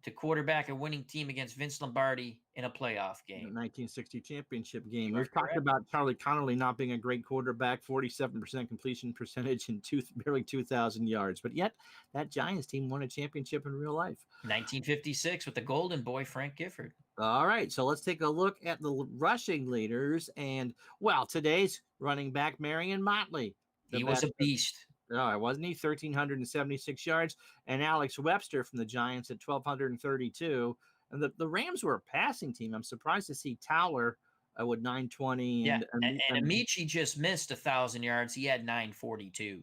to quarterback a winning team against Vince Lombardi in a playoff The game. 1960 championship game. You are We've talked correct. about Charlie Connolly not being a great quarterback, 47% completion percentage and barely 2,000 yards. But yet, that Giants team won a championship in real life. 1956 with the Golden Boy, Frank Gifford. All right, so let's take a look at the rushing leaders. And, well, today's running back, Marion Motley. He was a beast. No, wasn't he? 1,376 yards. And Alex Webster from the Giants at 1,232. And the Rams were a passing team. I'm surprised to see Towler with 920. And Amici just missed 1,000 yards. He had 942.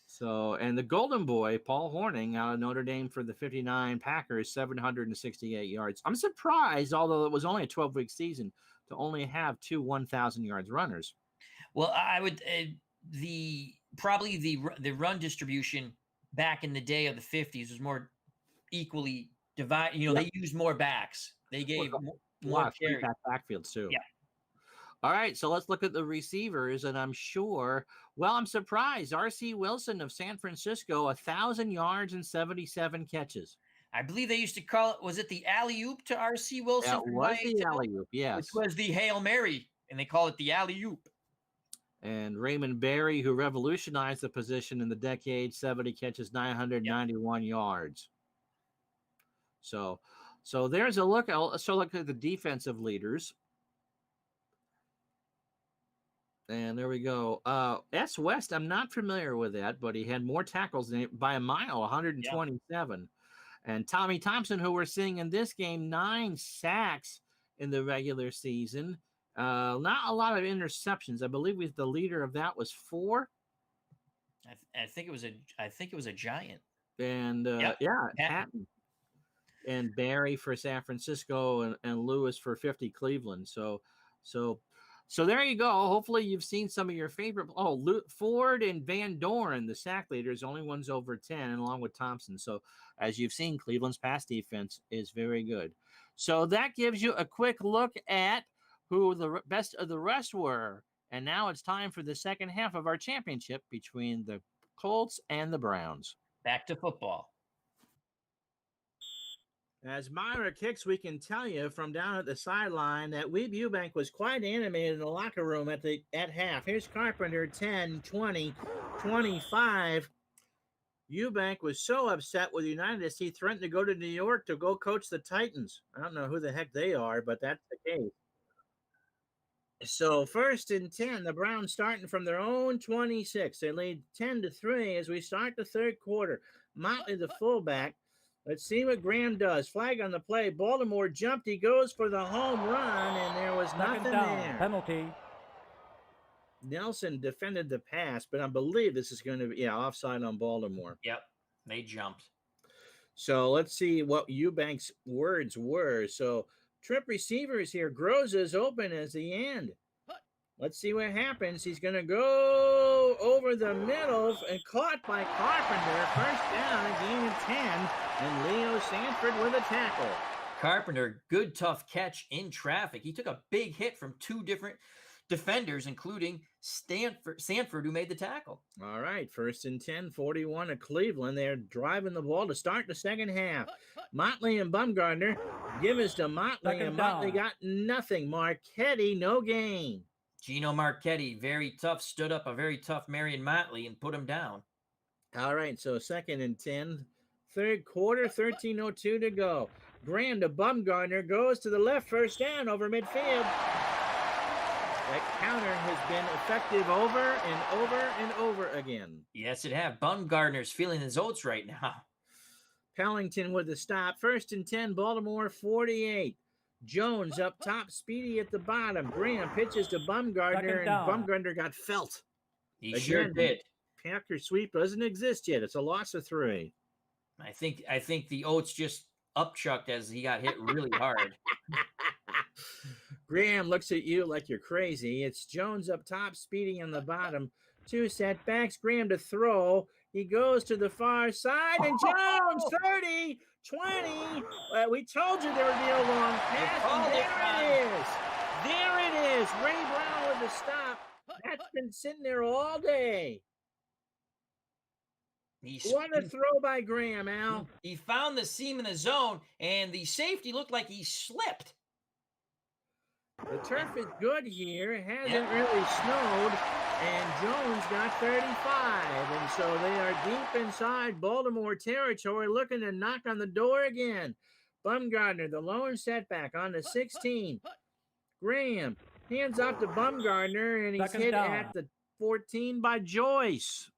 So, and the Golden Boy, Paul Hornung, out of Notre Dame for the 59 Packers, 768 yards. I'm surprised, although it was only a 12-week season, to only have 2 1,000 yards runners. Well, I would probably the run distribution back in the day of the 50s was more equally divided. You know, they used more backs. They gave more carry. Backfields too. Yeah. All right, so let's look at the receivers, and I'm surprised. R.C. Wilson of San Francisco, 1,000 yards and 77 catches. I believe they used to call it, was it the alley-oop to R.C. Wilson? That was the alley-oop, yes. Which was the Hail Mary, and they call it the alley-oop. And Raymond Berry, who revolutionized the position in the decade, 70 catches, 991 yards. So there's a look. So look at the defensive leaders. And there we go. S. West, I'm not familiar with that, but he had more tackles by a mile, 127. Yep. And Tommy Thompson, who we're seeing in this game, 9 sacks in the regular season. Not a lot of interceptions. I believe the leader of that was 4. I think it was a Giant. And Patton. And Barry for San Francisco and Lewis for 50 Cleveland. So there you go. Hopefully you've seen some of your favorite. Ford and Van Doren, the sack leaders, only one's over 10, along with Thompson. So as you've seen, Cleveland's pass defense is very good. So that gives you a quick look at who the best of the rest were. And now it's time for the second half of our championship between the Colts and the Browns. Back to football. As Myra kicks, we can tell you from down at the sideline that Weeb Eubank was quite animated in the locker room at half. Here's Carpenter, 10, 20, 25. Eubank was so upset with Unitas, he threatened to go to New York to go coach the Titans. I don't know who the heck they are, but that's the case. So 1st and 10, the Browns starting from their own 26. They lead 10-3 as we start the third quarter. Motley, the fullback. Let's see what Graham does. Flag on the play. Baltimore jumped. He goes for the home run, and there was nothing there. Penalty. Nelson defended the pass, but I believe this is going to be offside on Baltimore. Yep, they jumped. So let's see what Eubank's words were. So trip receivers here. Groza is open as the end. Let's see what happens. He's going to go over the middle and caught by Carpenter. First down, a gain of 10, and Leo Sanford with a tackle. Carpenter, good tough catch in traffic. He took a big hit from two different defenders, including Sanford, who made the tackle. All right, 1st and 10, 41 of Cleveland. They're driving the ball to start the second half. Motley and Bumgardner give us to Motley, and Motley got nothing. Marchetti, no gain. Gino Marchetti, very tough, stood up a very tough Marion Motley and put him down. All right, so 2nd and 10, third quarter, 13:02 to go. Graham to Bumgardner, goes to the left, first down over midfield. That counter has been effective over and over and over again. Yes, it have. Bumgardner's feeling his oats right now. Pellington with the stop. 1st and 10, Baltimore 48. Jones up top, Speedy at the bottom. Graham pitches to Bumgardner, and Bumgardner got felt. He sure did. Packer sweep doesn't exist yet. It's a loss of 3. I think the Oats just upchucked as he got hit really hard. Graham looks at you like you're crazy. It's Jones up top, Speedy on the bottom. 2 setbacks. Graham to throw. He goes to the far side, and Jones, 30, 20. We told you there would be a long pass, and there it is. There it is. Ray Brown with the stop. That's been sitting there all day. What a throw by Graham, Al. He found the seam in the zone, and the safety looked like he slipped. The turf is good here. It hasn't really snowed, and Jones got 35. And so they are deep inside Baltimore territory, looking to knock on the door again. Bumgardner, the lone setback on the 16. Graham hands off to Bumgardner, and he's hit at the 14 by Joyce.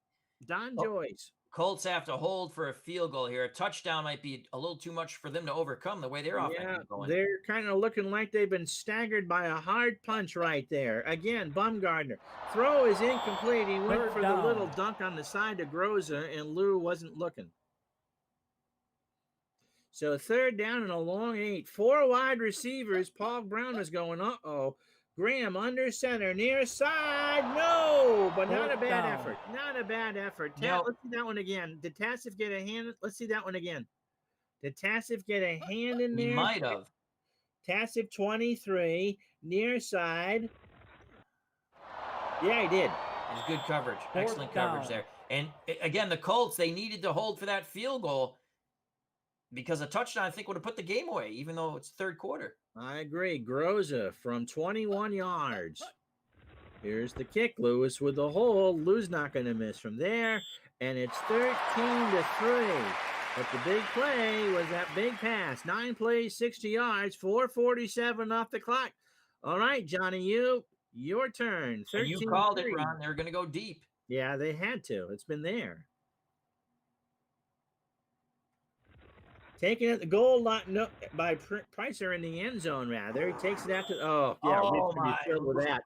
Don Joyce. Colts have to hold for a field goal here. A touchdown might be a little too much for them to overcome the way their offense is going. They're kind of looking like they've been staggered by a hard punch right there. Again, Bumgardner. Throw is incomplete. He went for the little dunk on the side to Groza, and Lou wasn't looking. So 3rd down and a long 8. 4 wide receivers. Paul Brown is going, uh-oh. Graham under center, near side, no, but not a bad effort. Not a bad effort. Let's see that one again. Did Tassif get a hand? Let's see that one again. Did Tassif get a hand in there? He might have. Tassif 23, near side. Yeah, he did. It was good coverage. Excellent coverage there. And again, the Colts, they needed to hold for that field goal because a touchdown, I think, would have put the game away, even though it's 3rd quarter. I agree. Groza from 21 yards. Here's the kick. Lewis with the hole. Lou's not going to miss from there. And it's 13-3. But the big play was that big pass. 9 plays, 60 yards, 4:47 off the clock. All right, Johnny, your turn. You called it, Ron. They were going to go deep. Yeah, they had to. It's been there. Taking it the goal line by Pricer in the end zone, rather. He takes it out to, my. Filled with that.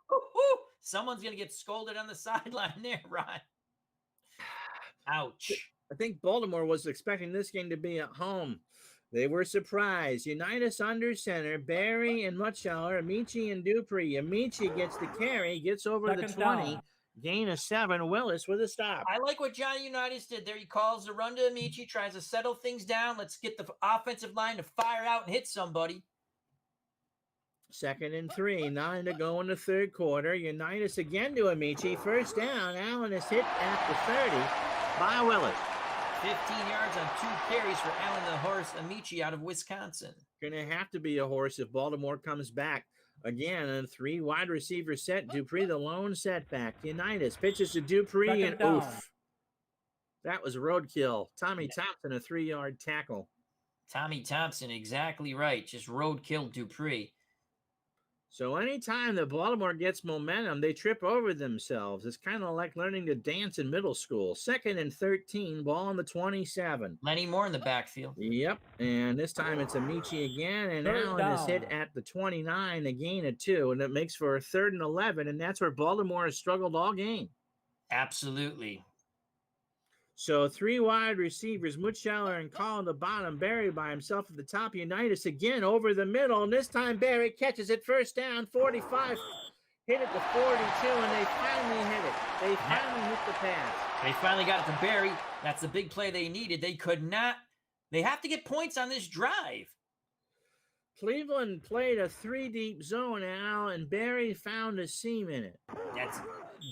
Someone's going to get scolded on the sideline there, Ron. Ouch. I think Baltimore was expecting this game to be at home. They were surprised. Unitas under center, Barry and Mutscheller, Amici and Dupree. Amici gets the carry, gets over the 20. Gain of 7. Willis with a stop. I like what Johnny Unitas did there. He calls the run to Amici, tries to settle things down. Let's get the offensive line to fire out and hit somebody. 2nd and 3. 9 to go in the 3rd quarter. Unitas again to Amici. First down. Allen is hit at the 30 by Willis. 15 yards on 2 carries for Allen the horse Amici out of Wisconsin. Going to have to be a horse if Baltimore comes back. Again, a 3 wide receiver set. Dupree, the lone setback. Unitas pitches to Dupree, and oof. That was roadkill. Tommy Thompson, a 3-yard tackle. Tommy Thompson, exactly right. Just roadkill Dupree. So anytime that Baltimore gets momentum, they trip over themselves. It's kind of like learning to dance in middle school. 2nd and 13, ball on the 27. Lenny Moore in the backfield. Yep, and this time it's Amici again, and Allen is hit at the 29, a gain of 2, and it makes for a 3rd and 11, and that's where Baltimore has struggled all game. Absolutely. So 3 wide receivers, Mutscheller and Call on the bottom, Barry by himself at the top. Unitas again over the middle, and this time Barry catches it, first down, 45, hit it to 42, and they finally hit it. They finally hit the pass. They finally got it to Barry. That's the big play they needed. They could not. They have to get points on this drive. Cleveland played a 3-deep zone, Al, and Barry found a seam in it.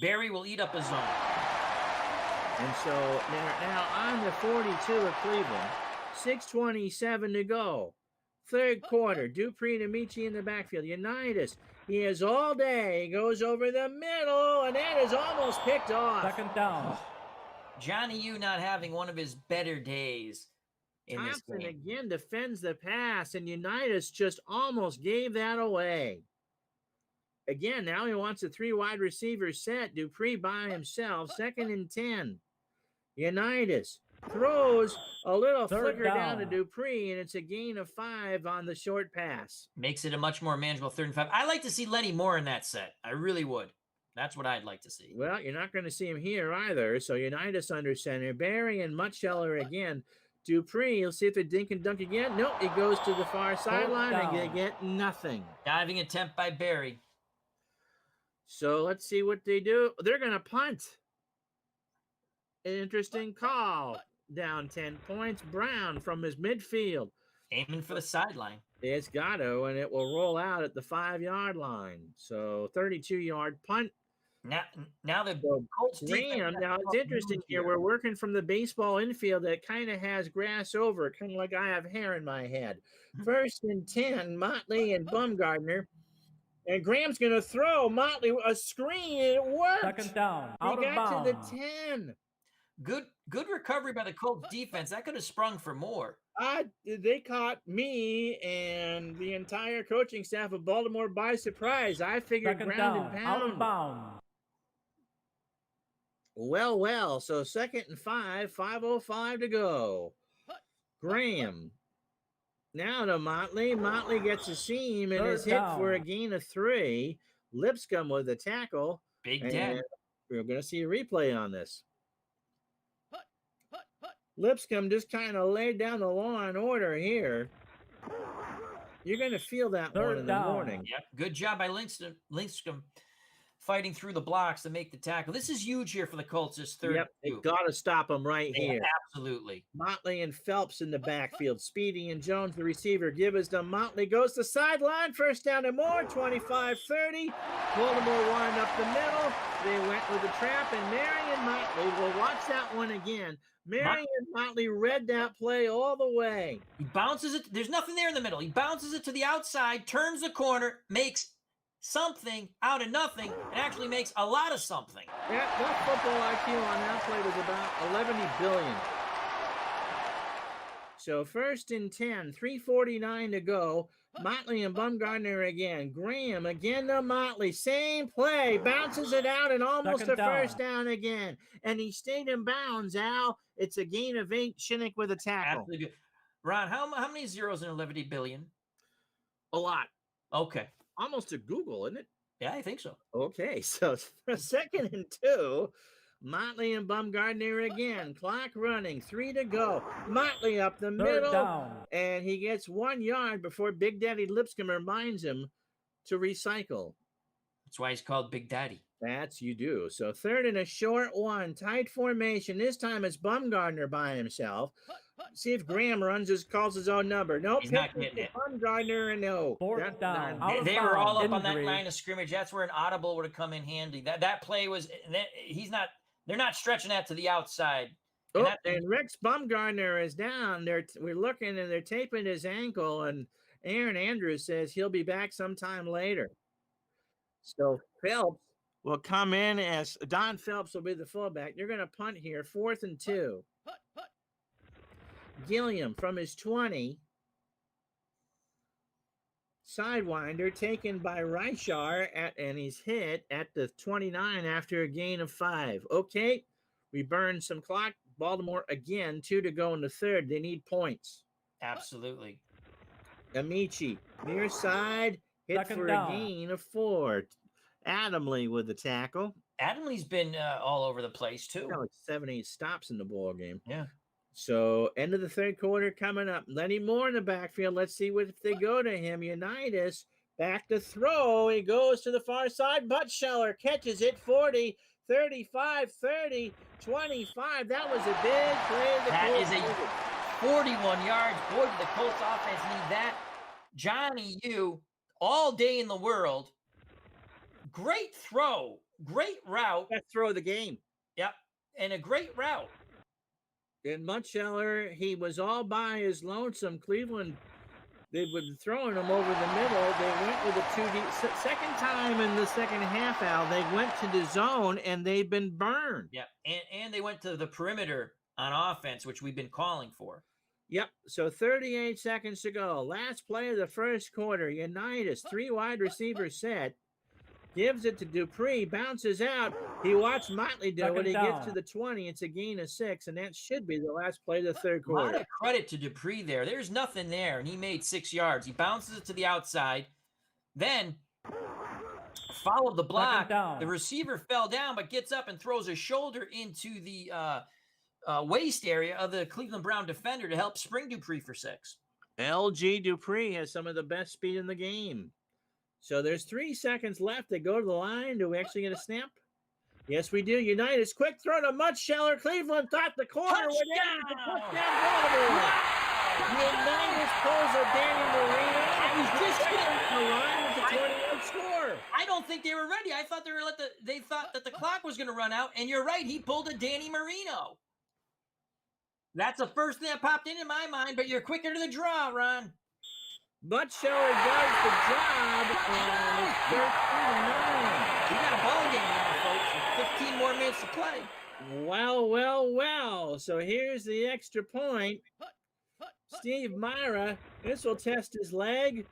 Barry will eat up a zone. And so now on the 42 of Cleveland, 6:27 to go. Third quarter, Dupree and Amici in the backfield. Unitas, he has all day. He goes over the middle, and that is almost picked off. Second down. Johnny U not having one of his better days in this Thompson game. again defends the pass, and Unitas just almost gave that away. Again, now he wants a 3 wide receiver set. Dupree by himself, 2nd and 10. Unitas throws a little flicker down to Dupree, and it's a gain of 5 on the short pass. Makes it a much more manageable 3rd and 5. I like to see Lenny Moore in that set. I really would. That's what I'd like to see. Well, you're not going to see him here either. So Unitas under center. Barry and Mutscheller again. Dupree, he'll see if they dink and dunk again. Nope, he goes to the far sideline and they get nothing. Diving attempt by Barry. So let's see what they do. They're going to punt. Interesting call. Down 10 points. Brown from his midfield. Aiming for the sideline. It's got to, and it will roll out at the 5-yard line. So 32-yard punt. Now the Colts Graham, now it's interesting here. We're working from the baseball infield that kind of has grass over it, kind of like I have hair in my head. 1st and 10, Motley and Bumgardner. And Graham's going to throw Motley a screen, and it worked. Second down. He got to the 10. Good recovery by the Colts defense. That could have sprung for more. They caught me and the entire coaching staff of Baltimore by surprise. I figured ground and pound. Out of bounds. Well. So 2nd and 5, 5:05 to go. Graham. Now to Motley. Motley gets a seam and is hit for a gain of 3. Lipscomb with a tackle. Big dead. We're going to see a replay on this. Lipscomb just kind of laid down the law and order here. You're going to feel that one in the morning. Yep. Good job by Lipscomb fighting through the blocks to make the tackle. This is huge here for the Colts. This 3rd. Yep, they've got to stop him right here. Absolutely. Motley and Phelps in the backfield. Speedy and Jones, the receiver, give us to Motley. Goes to sideline. 1st down and more. 25-30. Baltimore wind up the middle. They went with the trap, and Marion Motley will watch that one again. Marion Motley read that play all the way. He bounces it. There's nothing there in the middle. He bounces it to the outside, turns the corner, makes something out of nothing, and actually makes a lot of something. That football IQ on that play was about 11 billion. So 1st and 10, 3:49 to go. Motley and Bumgardner again. Graham again to Motley. Same play. Bounces it out and almost a 1st down again. And he stayed in bounds, Al. It's a gain of 8. Shinnick with a tackle. Absolutely. Ron, how many zeros in 11 billion? A lot. Okay. Almost a Google, isn't it? Yeah, I think so. Okay, so for 2nd and 2, Motley and Bumgardner again. Clock running, 3 to go. Motley up the middle, and he gets 1 yard before Big Daddy Lipscomb reminds him to recycle. That's why he's called Big Daddy. That's you do. So 3rd and a short 1, tight formation. This time it's Bumgardner by himself. See if Graham calls his own number. Nope, he's not getting it. Bumgardner and no. 4th down. They were all up on that line of scrimmage. That's where an audible would have come in handy. That play was. They're not stretching that to the outside. And Rex Bumgardner is down. We're looking and they're taping his ankle. And Aaron Andrews says he'll be back sometime later. So Phelps will come in as Don Phelps will be the fullback. You're going to punt here, 4th and 2. Gilliam from his 20. Sidewinder taken by Reichar and he's hit at the 29 after a gain of 5. Okay, we burned some clock. Baltimore again, 2 to go in the 3rd. They need points. Absolutely. Amici, near side, hit for a gain of 4. Adamley with the tackle. Adamley's been all over the place too. Like 7-8 stops in the ball game. Yeah. So end of the 3rd quarter coming up. Lenny Moore in the backfield. Let's see if they go to him. Unitas back to throw. He goes to the far side. Butscheller catches it. 40, 35, 30, 25. That was a big play. That is a 41 yards. Boy, did the Colts offense need that Johnny, you all day in the world. Great throw, great route. Best throw of the game. Yep, and a great route. And Mutscheller, he was all by his lonesome. Cleveland, they've been throwing him over the middle. They went with a 2D. Second time in the second half, Al, they went to the zone, and they've been burned. Yeah, and they went to the perimeter on offense, which we've been calling for. Yep, so 38 seconds to go. Last play of the first quarter. Unitas, 3 wide receiver set. Gives it to Dupree, bounces out. He watched Motley do it. He gets to the 20. It's a gain of 6, and that should be the last play of the third quarter. A lot of credit to Dupree there. There's nothing there, and he made 6 yards. He bounces it to the outside, then followed the block. The receiver fell down, but gets up and throws a shoulder into the waist area of the Cleveland Brown defender to help spring Dupree for 6. LG Dupree has some of the best speed in the game. So there's 3 seconds left. They go to the line. Do we actually get a snap? Yes, we do. Unitas, quick throw to Mutscheller. Cleveland thought the corner would end. Touchdown, Baltimore. Unitas pulls a Danny Marino. I was just the line with the 20-yard score. I don't think they were ready. I thought they thought that the clock was going to run out, and you're right. He pulled a Danny Marino. That's the first thing that popped into my mind, but you're quicker to the draw, Ron. Mutscheller does the job, and it's 13-9. We got a ball game now, folks, with 15 more minutes to play. Well. So here's the extra point. Steve Myra, this will test his leg.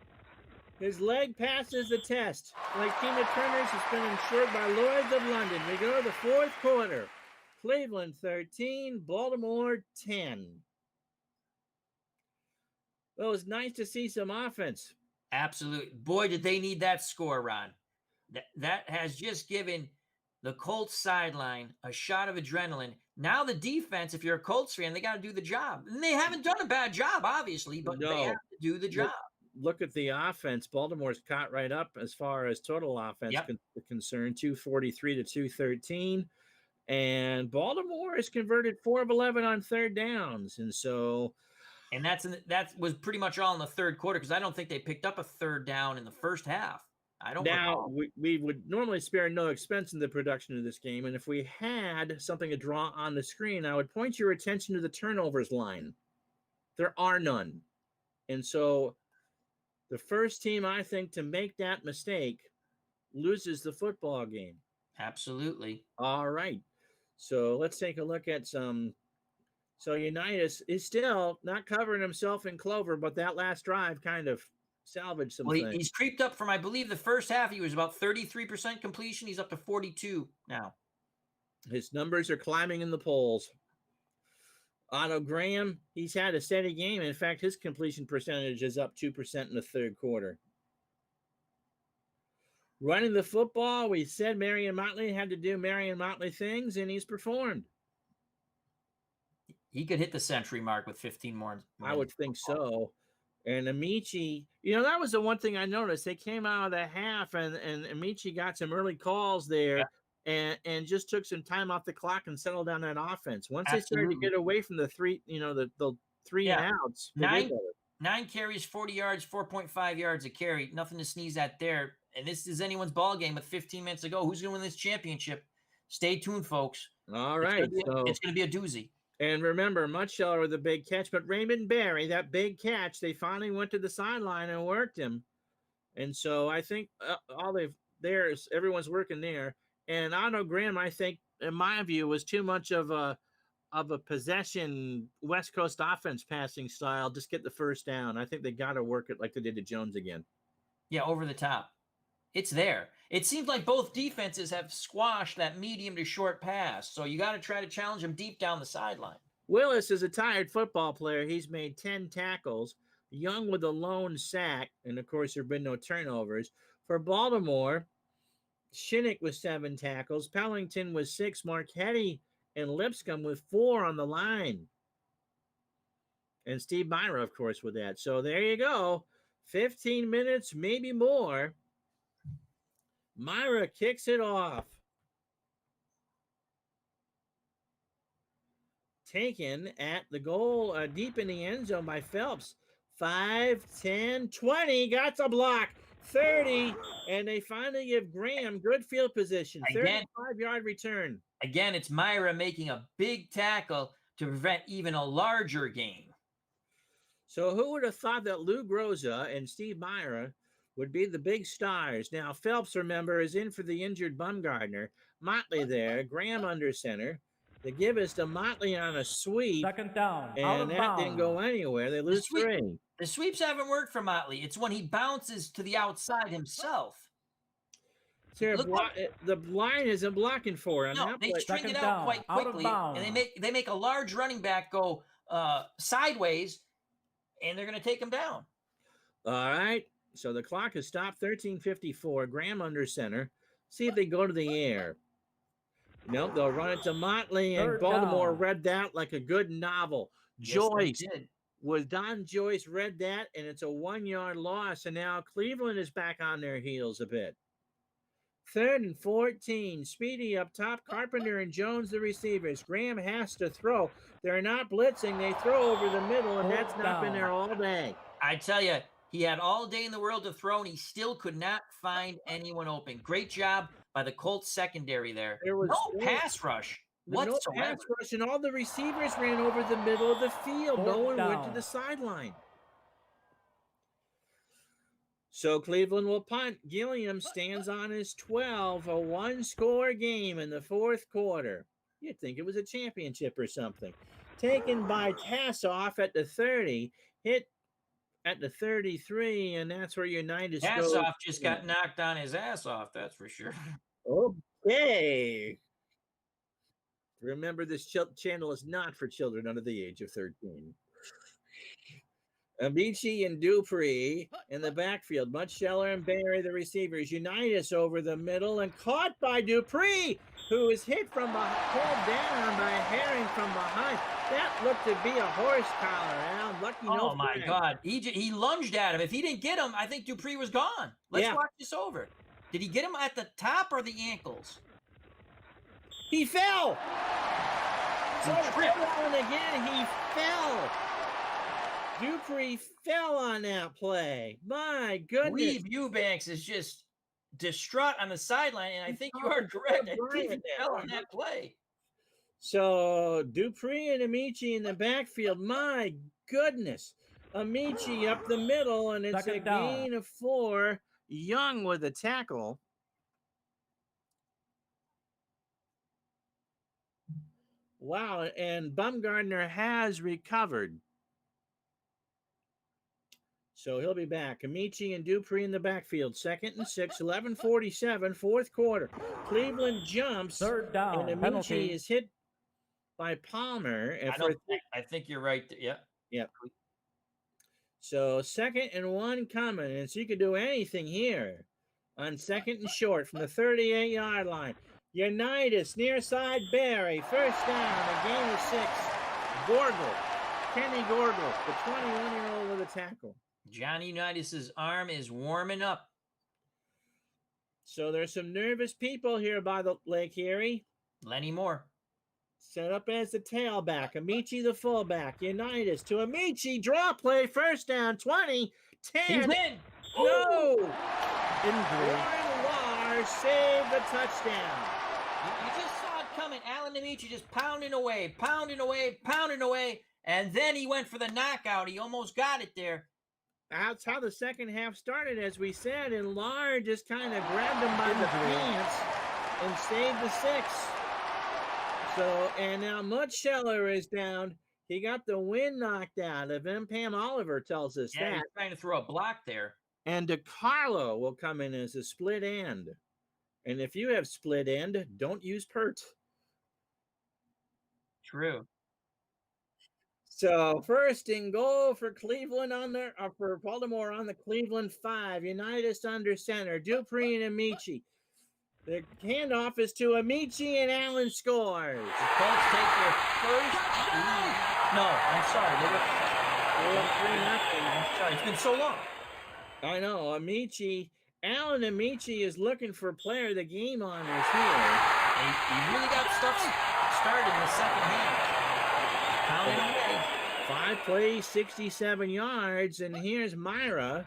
His leg passes the test. Like Tina Turner's has been insured by Lloyd's of London. We go to the fourth quarter. Cleveland 13, Baltimore 10. Well, it was nice to see some offense. Absolutely. Boy, did they need that score, Ron. That has just given the Colts sideline a shot of adrenaline. Now the defense, if you're a Colts fan, they got to do the job. And they haven't done a bad job, obviously, but they have to do the job. Look at the offense. Baltimore's caught right up as far as total offense concerned, 243 to 213. And Baltimore has converted 4 of 11 on third downs. And so... And that was pretty much all in the third quarter, because I don't think they picked up a third down in the first half. I don't Now, we would normally spare no expense in the production of this game, and if we had something to draw on the screen, I would point your attention to the turnovers line. There are none. And so the first team, I think, to make that mistake loses the football game. Absolutely. All right. So let's take a look at some... So Unitas is still not covering himself in clover, but that last drive kind of salvaged some things. He's creeped up from, I believe, the first half. He was about 33% completion. He's up to 42 now. His numbers are climbing in the polls. Otto Graham, he's had a steady game. In fact, his completion percentage is up 2% in the third quarter. Running the football, we said Marion Motley had to do Marion Motley things, and he's performed. He could hit the century mark with 15 more. I would think so. And Amici, that was the one thing I noticed. They came out of the half, and Amici got some early calls there, and just took some time off the clock and settled down that offense. Once they started to get away from the three, the 3 and outs. 9 carries, 40 yards, 4.5 yards a carry. Nothing to sneeze at there. And this is anyone's ball game with 15 minutes to go. Who's going to win this championship? Stay tuned, folks. All right. It's going to be a doozy. And remember, Mutscheller with a big catch, but Raymond Berry, that big catch, they finally went to the sideline and worked him. And so I think everyone's working there. And Otto Graham, I think, in my view, was too much of a possession West Coast offense passing style. Just get the first down. I think they got to work it like they did to Jones again. Yeah, over the top. It's there. It seems like both defenses have squashed that medium to short pass. So you got to try to challenge them deep down the sideline. Willis is a tired football player. He's made 10 tackles. Young with a lone sack. And, of course, there have been no turnovers. For Baltimore, Shinnick with 7 tackles. Pellington with 6. Marchetti and Lipscomb with 4 on the line. And Steve Myra, of course, with that. So there you go. 15 minutes, maybe more. Myra kicks it off. Taken at the goal deep in the end zone by Phelps. 5, 10, 20. Got the block. 30. And they finally give Graham good field position. Again. 35-yard return. Again, it's Myra making a big tackle to prevent even a larger gain. So who would have thought that Lou Groza and Steve Myra would be the big stars? Now, Phelps, remember, is in for the injured Bumgardner. Motley there, Graham under center. They give us to Motley on a sweep. Second down. And that didn't go anywhere. They lose 3. The sweeps haven't worked for Motley. It's when he bounces to the outside himself. The line isn't blocking for him. No, they string it out quite quickly, and they make a large running back go sideways, and they're going to take him down. All right. So the clock has stopped. 13:54. Graham under center. See if they go to the air. Nope, they'll run it to Motley, and Baltimore read that like a good novel. Yes, Don Joyce read that, and it's a 1-yard loss, and now Cleveland is back on their heels a bit. 3rd and 14. Speedy up top. Carpenter and Jones, the receivers. Graham has to throw. They're not blitzing. They throw over the middle, and that's not been there all day. I tell you, he had all day in the world to throw, and he still could not find anyone open. Great job by the Colts secondary there. There was no pass rush whatsoever. No pass rush, and all the receivers ran over the middle of the field. No one went to the sideline. So Cleveland will punt. Gilliam stands on his 12, a 1-score game in the 4th quarter. You'd think it was a championship or something. Taken by Tassoff at the 30, hit at the 33, and that's where Unitas goes. Tassoff just got knocked on his ass off, that's for sure. Okay. Remember, this channel is not for children under the age of 13. Amici and Dupree in the backfield. Mutscheller and Barry, the receivers. Unitas over the middle and caught by Dupree, who is hit from behind, pulled down by Herring from behind. That looked to be a horse collar. Al. Lucky no. Oh, my God. He lunged at him. If he didn't get him, I think Dupree was gone. Let's watch this over. Did he get him at the top or the ankles? He fell. He tripped. And again, he fell. Dupree fell on that play. My goodness. Weave Eubanks is just distraught on the sideline, and I think you are correct. I think he fell on that play. So Dupree and Amici in the backfield. My goodness. Amici up the middle, and it's a gain of 4. Young with a tackle. Wow, and Bumgardner has recovered. So he'll be back. Amici and Dupree in the backfield. 2nd and 6, 11:47, 4th quarter. Cleveland jumps. 3rd down. And Amici Penalty. is hit by Palmer. I think you're right. Yeah. So 2nd and 1 coming. And so you could do anything here on 2nd and short from the 38-yard line. Unitas, near side Barry. 1st down, a gain of 6. Kenny Gorgle, the 21-year-old with a tackle. Johnny Unitas' arm is warming up. So there's some nervous people here by the Lake Erie. Lenny Moore. Set up as the tailback. Amici the fullback. Unitas to Amici. Draw play. 1st down. 20. 10. He's in. No. Injury. Warren Lars saved the touchdown. You just saw it coming. Alan Amici just pounding away. And then he went for the knockout. He almost got it there. That's how the second half started, as we said, and Lard just kind of grabbed him by the pants and saved the 6. So, and now Mutscheller is down. He got the wind knocked out of him. Pam Oliver tells us that. He's trying to throw a block there. And DeCarlo will come in as a split end. And if you have split end, don't use Pert. True. So 1st and goal for Cleveland for Baltimore on the Cleveland 5. Unitas under center. Dupree and Amici. The handoff is to Amici, and Allen scores. The Colts take their first lead. No, I'm sorry. They were 3-0. I'm sorry. It's been so long. I know. Allen Amici is looking for player of the game honors here. He really got stuff started in the second half. Pounding away. 5 plays, 67 yards, and here's Myra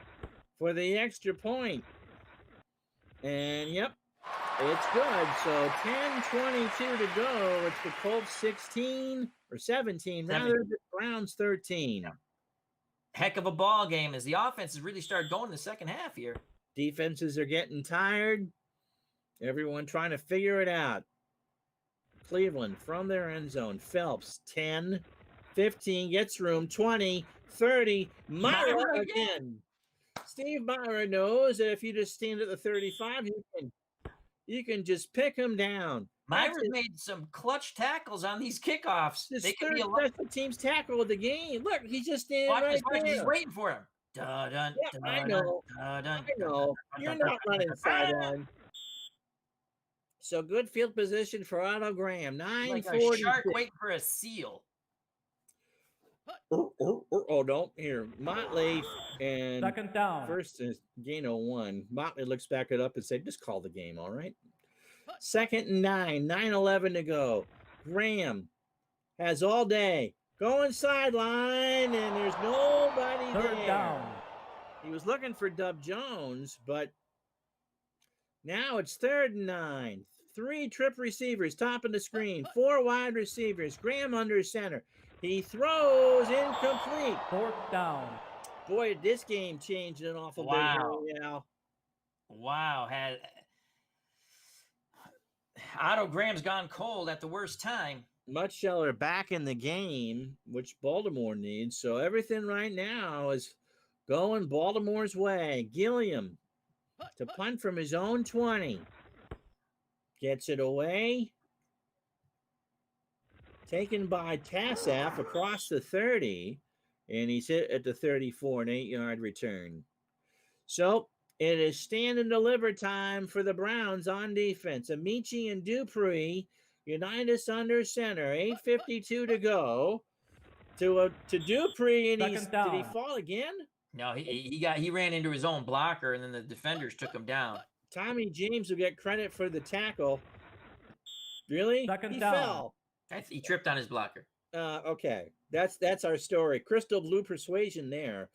for the extra point. And, yep, it's good. So 10:22 to go. It's the Colts 16 or 17, rather, the Browns 13. Yeah. Heck of a ball game as the offense has really started going in the second half here. Defenses are getting tired. Everyone trying to figure it out. Cleveland from their end zone. Phelps, 10, 15, gets room, 20, 30. Myra again. Steve Myra knows that if you just stand at the 35, you can just pick him down. Myra's made some clutch tackles on these kickoffs. This They could third be a lot. special teams tackle of the game. Look, he's just standing Watch right this, watch, there. he's waiting for him. Dun, Yeah, I know. I know. You're not running sideline. So good field position for Otto Graham. Like a 9:40. shark waiting for a seal. Oh, don't. Here, Motley and Second down. first is gain of 1. Motley looks back it up and said, just call the game, all right? 2nd and 9, 9:11 to go. Graham has all day. Going sideline, and there's nobody Third there. down. He was looking for Dub Jones, but now it's 3rd and 9. 3 trip receivers topping the screen. 4 wide receivers. Graham under center. He throws incomplete. 4th down. Boy, did this game changed an awful Wow. bit. Yeah. Wow. Otto Graham's gone cold at the worst time. Mutscheller back in the game, which Baltimore needs. So everything right now is going Baltimore's way. Gilliam to punt from his own 20. Gets it away. Taken by Tassaf across the 30. And he's hit at the 34, an 8-yard return. So it is stand and deliver time for the Browns on defense. Amici and Dupree unite us under center. 8:52 to go. To Dupree, and did he fall again? No, he ran into his own blocker, and then the defenders took him down. Tommy James will get credit for the tackle. Really? Second He down. fell. He tripped on his blocker. Okay, that's our story. Crystal blue persuasion there.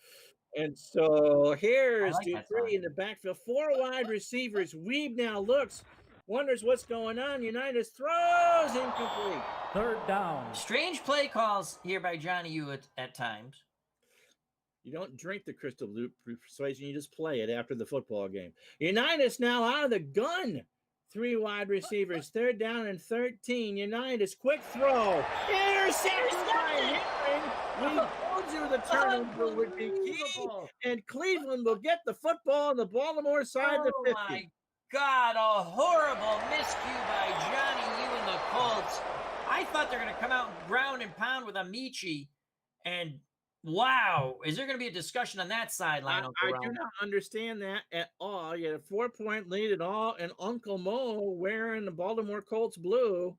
And so here's like that Dupree song. in the backfield. 4 wide receivers. Weeb now looks, wonders what's going on. Unitas throws incomplete. 3rd down. Strange play calls here by Johnny Hewitt at times. You don't drink the crystal blue persuasion. You just play it after the football game. Unitas now out of the gun. 3 wide receivers. 3rd down and 13. Unitas quick throw. Interception by Herring. We told you the turnover would be key. And Cleveland will get the football on the Baltimore side of the 50. Oh my God, a horrible miscue by Johnny Hewitt and the Colts. I thought they're going to come out ground and pound with Amici. And wow, is there going to be a discussion on that sideline? I do not understand that at all. You had a 4-point lead at all, and Uncle Mo wearing the Baltimore Colts blue.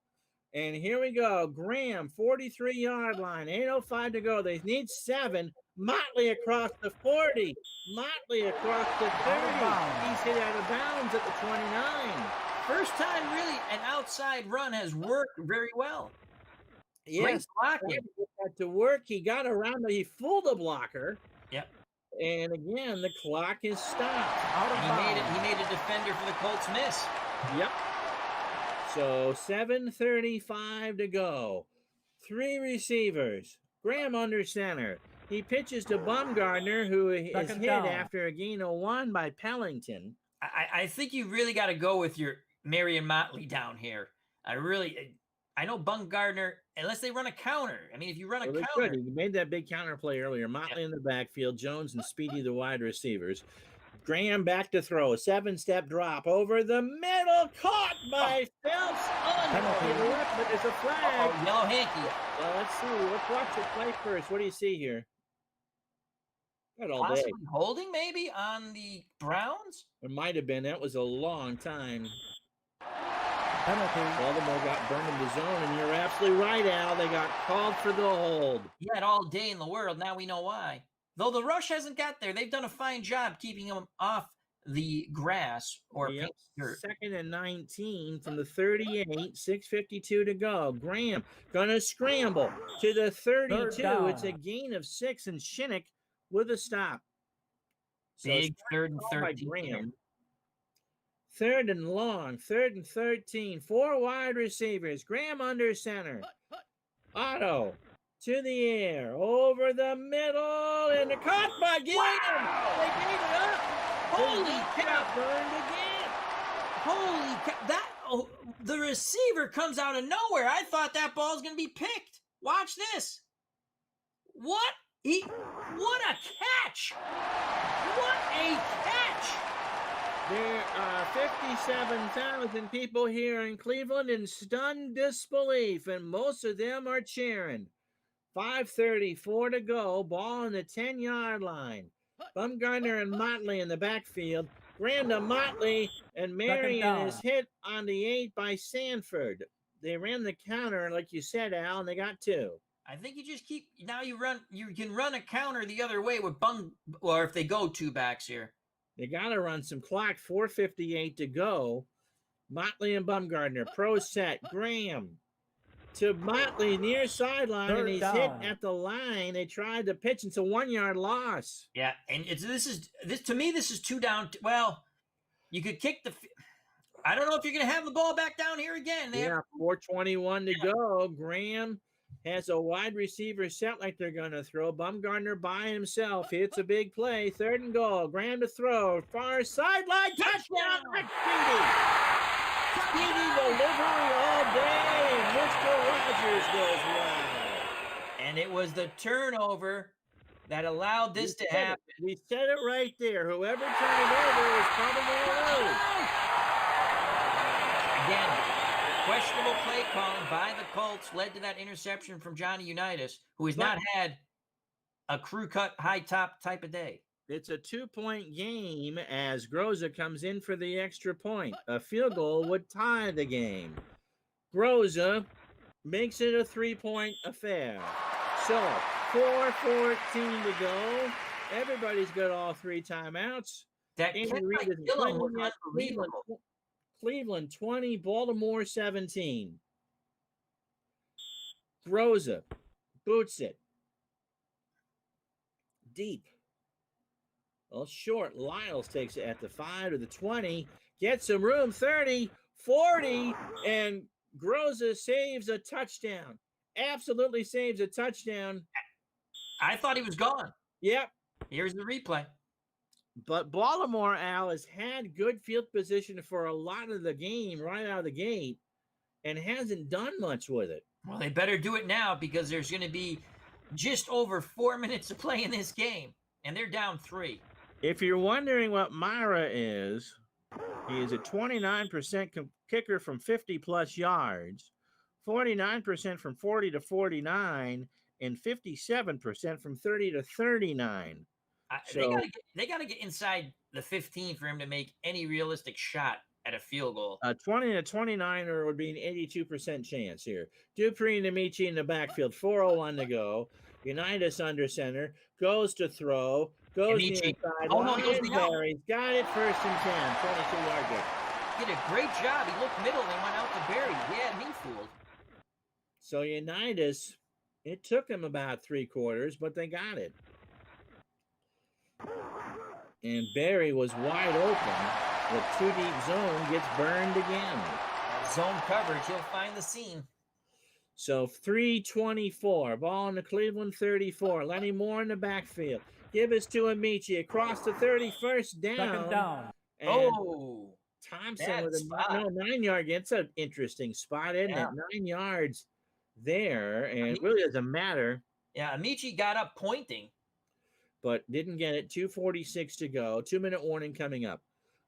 And here we go. Graham, 43-yard line, 8:05 to go. They need 7. Motley across the 40. Motley across the 30. He's hit out of bounds at the 29. First time, really, an outside run has worked very well. Yes, Great blocking. to work. He got around. He fooled the blocker. Yep. And again, the clock is stopped. Out of He bounds. made a defender for the Colts miss. Yep. So 7:35 to go. 3 receivers. Graham under center. He pitches to Baumgartner, who is Second hit down. after a gain of 1 by Pellington. I think you really got to go with your Marion Motley down here. I know Baumgartner, unless they run a counter. I mean, if you run a Well, they counter. could. He made that big counter play earlier. Motley in the backfield, Jones and Speedy the wide receivers. Graham back to throw. A 7-step drop over the middle, caught by Phelps. Penalty. But there's a flag. Yellow hanky. Well, let's see. Let's watch the play first. What do you see here? Got all day. Possibly holding maybe on the Browns? It might have been. That was a long time. Penalty. Baltimore got burned in the zone, and you're absolutely right, Al. They got called for the hold. He had all day in the world. Now we know why. Though the rush hasn't got there, they've done a fine job keeping him off the grass or Yep. paint dirt. 2nd and 19 from the 38, 6:52 to go. Graham gonna scramble to the 32. down. It's a gain of 6, and Shinnick with a stop. So Big third and ball by 13. Graham. 3rd and long, 3rd and 13. 4 wide receivers. Graham under center. Otto to the air, over the middle, and the caught by Graham. Wow! They gave it up. Holy Got cow! burned again. Holy cow! The receiver comes out of nowhere. I thought that ball's gonna be picked. Watch this. What? What a catch! What a catch! There are 57,000 people here in Cleveland in stunned disbelief, and most of them are cheering. 5:34 to go, ball on the 10-yard line. Bumgarner and Motley in the backfield. Graham to Motley, and Marion is hit on the 8 by Sanford. They ran the counter, like you said, Al, and they got 2. I think you just keep now. You can run a counter the other way with or if they go 2 backs here. They got to run some clock. 4:58 to go. Motley and Bumgarner, pro set. Graham to Motley near sideline, and he's hit at the line. They tried to pitch. It's a 1-yard loss. Yeah, and this to me. This is 2 down. Well, you could kick the. I don't know if you're going to have the ball back down here again. 4:21 to go. Graham has a wide receiver set like they're going to throw. Bumgarner by himself. Hits a big play. 3rd and goal. Graham to throw. Far sideline. Touchdown. Speedy delivery all day. Mr. Rogers goes wild. And it was the turnover that allowed this to happen. We said it right there. Whoever turned it over was probably going to lose. Again, questionable play calling by the Colts led to that interception from Johnny Unitas, who has not had a crew cut high top type of day. It's a 2-point game as Groza comes in for the extra point. A field goal would tie the game. Groza makes it a 3-point affair. So 4:14 to go. Everybody's got all 3 timeouts. That Andy Reid is Cleveland 20, Baltimore 17. Groza boots it deep. Well, short. Lyles takes it at the 5 to the 20. Gets some room. 30, 40, and Groza saves a touchdown. Absolutely saves a touchdown. I thought he was gone. Yep. Here's the replay. But Baltimore, Al, has had good field position for a lot of the game right out of the gate and hasn't done much with it. Well, they better do it now because there's going to be just over 4 minutes to play in this game, and they're down 3. If you're wondering what Myra is, he is a 29% kicker from 50-plus yards, 49% from 40 to 49, and 57% from 30 to 39. They got to get inside the 15 for him to make any realistic shot at a field goal. 20 to 29er would be an 82% chance here. Dupree and Amici in the backfield, 4:01 to go. Unitas under center, goes to throw, goes to the inside. He's got it, 1st and 10, 22-yard gain. Did a great job. He looked middle and went out to Barry. He had me fooled. So Unitas, it took him about 3 quarters, but they got it. And Barry was wide open. The 2-deep zone gets burned again. Zone coverage, he'll find the seam. So 3:24, ball on the Cleveland 34. Lenny Moore in the backfield. Give us to Amici across the 31st down. 2nd down. And Thompson with a 9-yard. It's an interesting spot, isn't it? 9 yards there, and it really doesn't matter. Yeah, Amici got up pointing, but didn't get it. 2:46 to go. 2-minute warning coming up.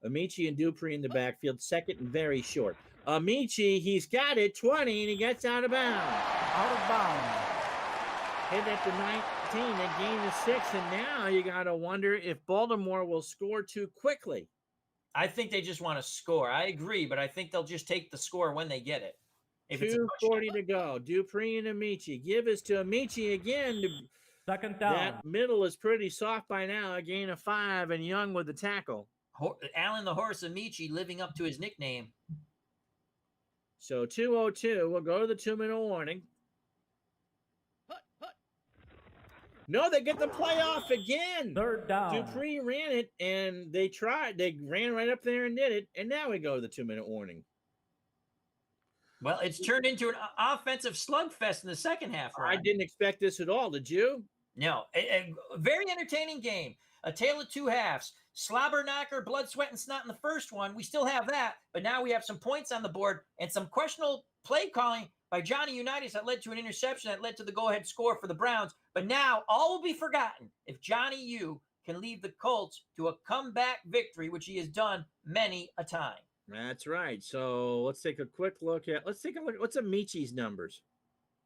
Amici and Dupree in the backfield, 2nd and very short. Amici, he's got it, 20, and he gets out of bounds. Out of bounds. Hit at the 19, a gain of 6, and now you got to wonder if Baltimore will score too quickly. I think they just want to score. I agree, but I think they'll just take the score when they get it. 2:40 to go. Dupree and Amici. Give us to Amici again. 2nd down. That middle is pretty soft by now. A gain of 5, and Young with the tackle. Alan the Horse Amici living up to his nickname. So 2:02. We'll go to the 2-minute warning. No, they get the playoff again. Third down. Dupree ran it, and they tried. They ran right up there and did it, and now we go to the 2-minute warning. Well, it's turned into an offensive slugfest in the second half. Ron. I didn't expect this at all. Did you? No, a very entertaining game. A tale of two halves. Slobber knocker, blood, sweat, and snot in the first one. We still have that, but now we have some points on the board and some questionable play calling by Johnny Unitas that led to an interception that led to the go-ahead score for the Browns. But now all will be forgotten if Johnny U can lead the Colts to a comeback victory, which he has done many a time. That's right. So let's take a quick look at. What's Amici's numbers?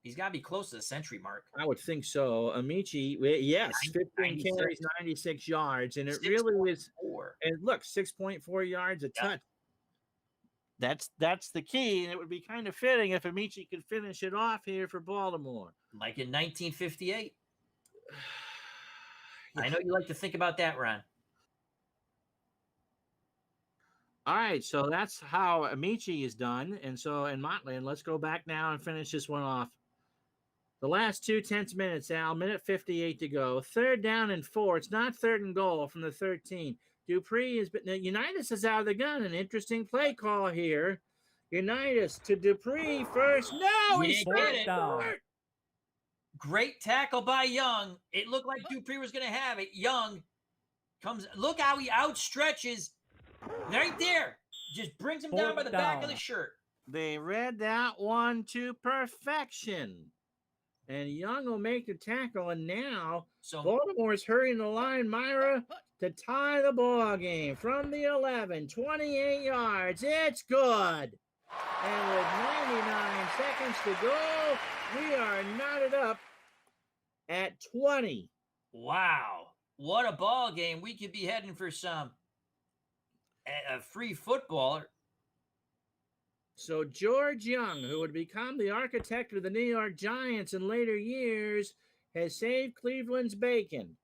He's got to be close to the century mark. I would think so. Amici, yes, 15 96. carries, 96 yards, and it 6. really is. 4. And look, 6.4 yards a touch. That's the key, and it would be kind of fitting if Amici could finish it off here for Baltimore. Like in 1958. I know you like to think about that, Ron. All right, so that's how Amici is done. And so in Motley, and let's go back now and finish this one off. The last 2 tenths minutes, Al, minute 58 to go. 3rd down and 4. It's not 3rd and goal from the 13. Dupree has been, Unitas is out of the gun. An interesting play call here. Unitas to Dupree first. No, he's down. Great tackle by Young. It looked like Dupree was going to have it. Young comes, look how he outstretches right there. Just brings him down by the back of the shirt. They read that one to perfection. And Young will make the tackle, and now Baltimore's hurrying the line, Myra, to tie the ball game from the 11, 28 yards. It's good. And with 99 seconds to go, we are knotted up at 20. Wow. What a ball game. We could be heading for some a free footballer. So George Young, who would become the architect of the New York Giants in later years, has saved Cleveland's bacon.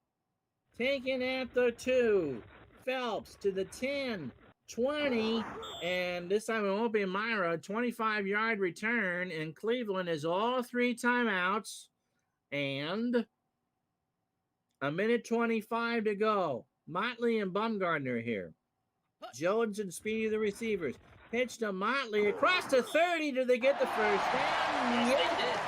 Taken at the 2. Phelps to the 10, 20, and this time it won't be Myra. 25-yard return, and Cleveland has all 3 timeouts, and a minute 25 to go. Motley and Bumgardner here. Jones and Speedy, the receivers. Pitch to Motley across to 30. Do they get the first down? Yes, they did.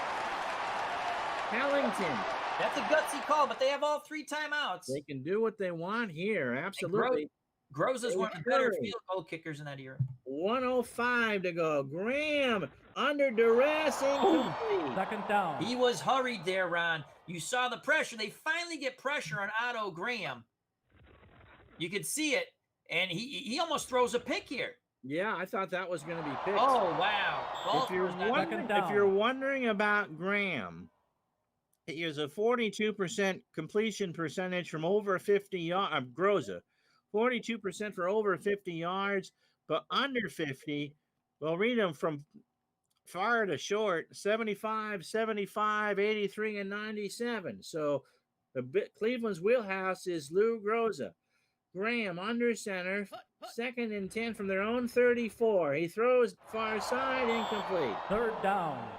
Hellington. That's a gutsy call, but they have all 3 timeouts. They can do what they want here. Absolutely. Groves is one of the better field goal kickers in that era. 1:05 to go. Graham under duress. Incomplete. 2nd down. He was hurried there, Ron. You saw the pressure. They finally get pressure on Otto Graham. You could see it, and he almost throws a pick here. Yeah, I thought that was going to be picked. Oh, wow. If you're wondering about Graham, he has a 42% completion percentage from over 50 yards. Groza, 42% for over 50 yards, but under 50, we'll read them from far to short, 75, 75, 83, and 97. So Cleveland's wheelhouse is Lou Groza. Graham under center, 2nd and 10 from their own 34. He throws far side, incomplete. 3rd down.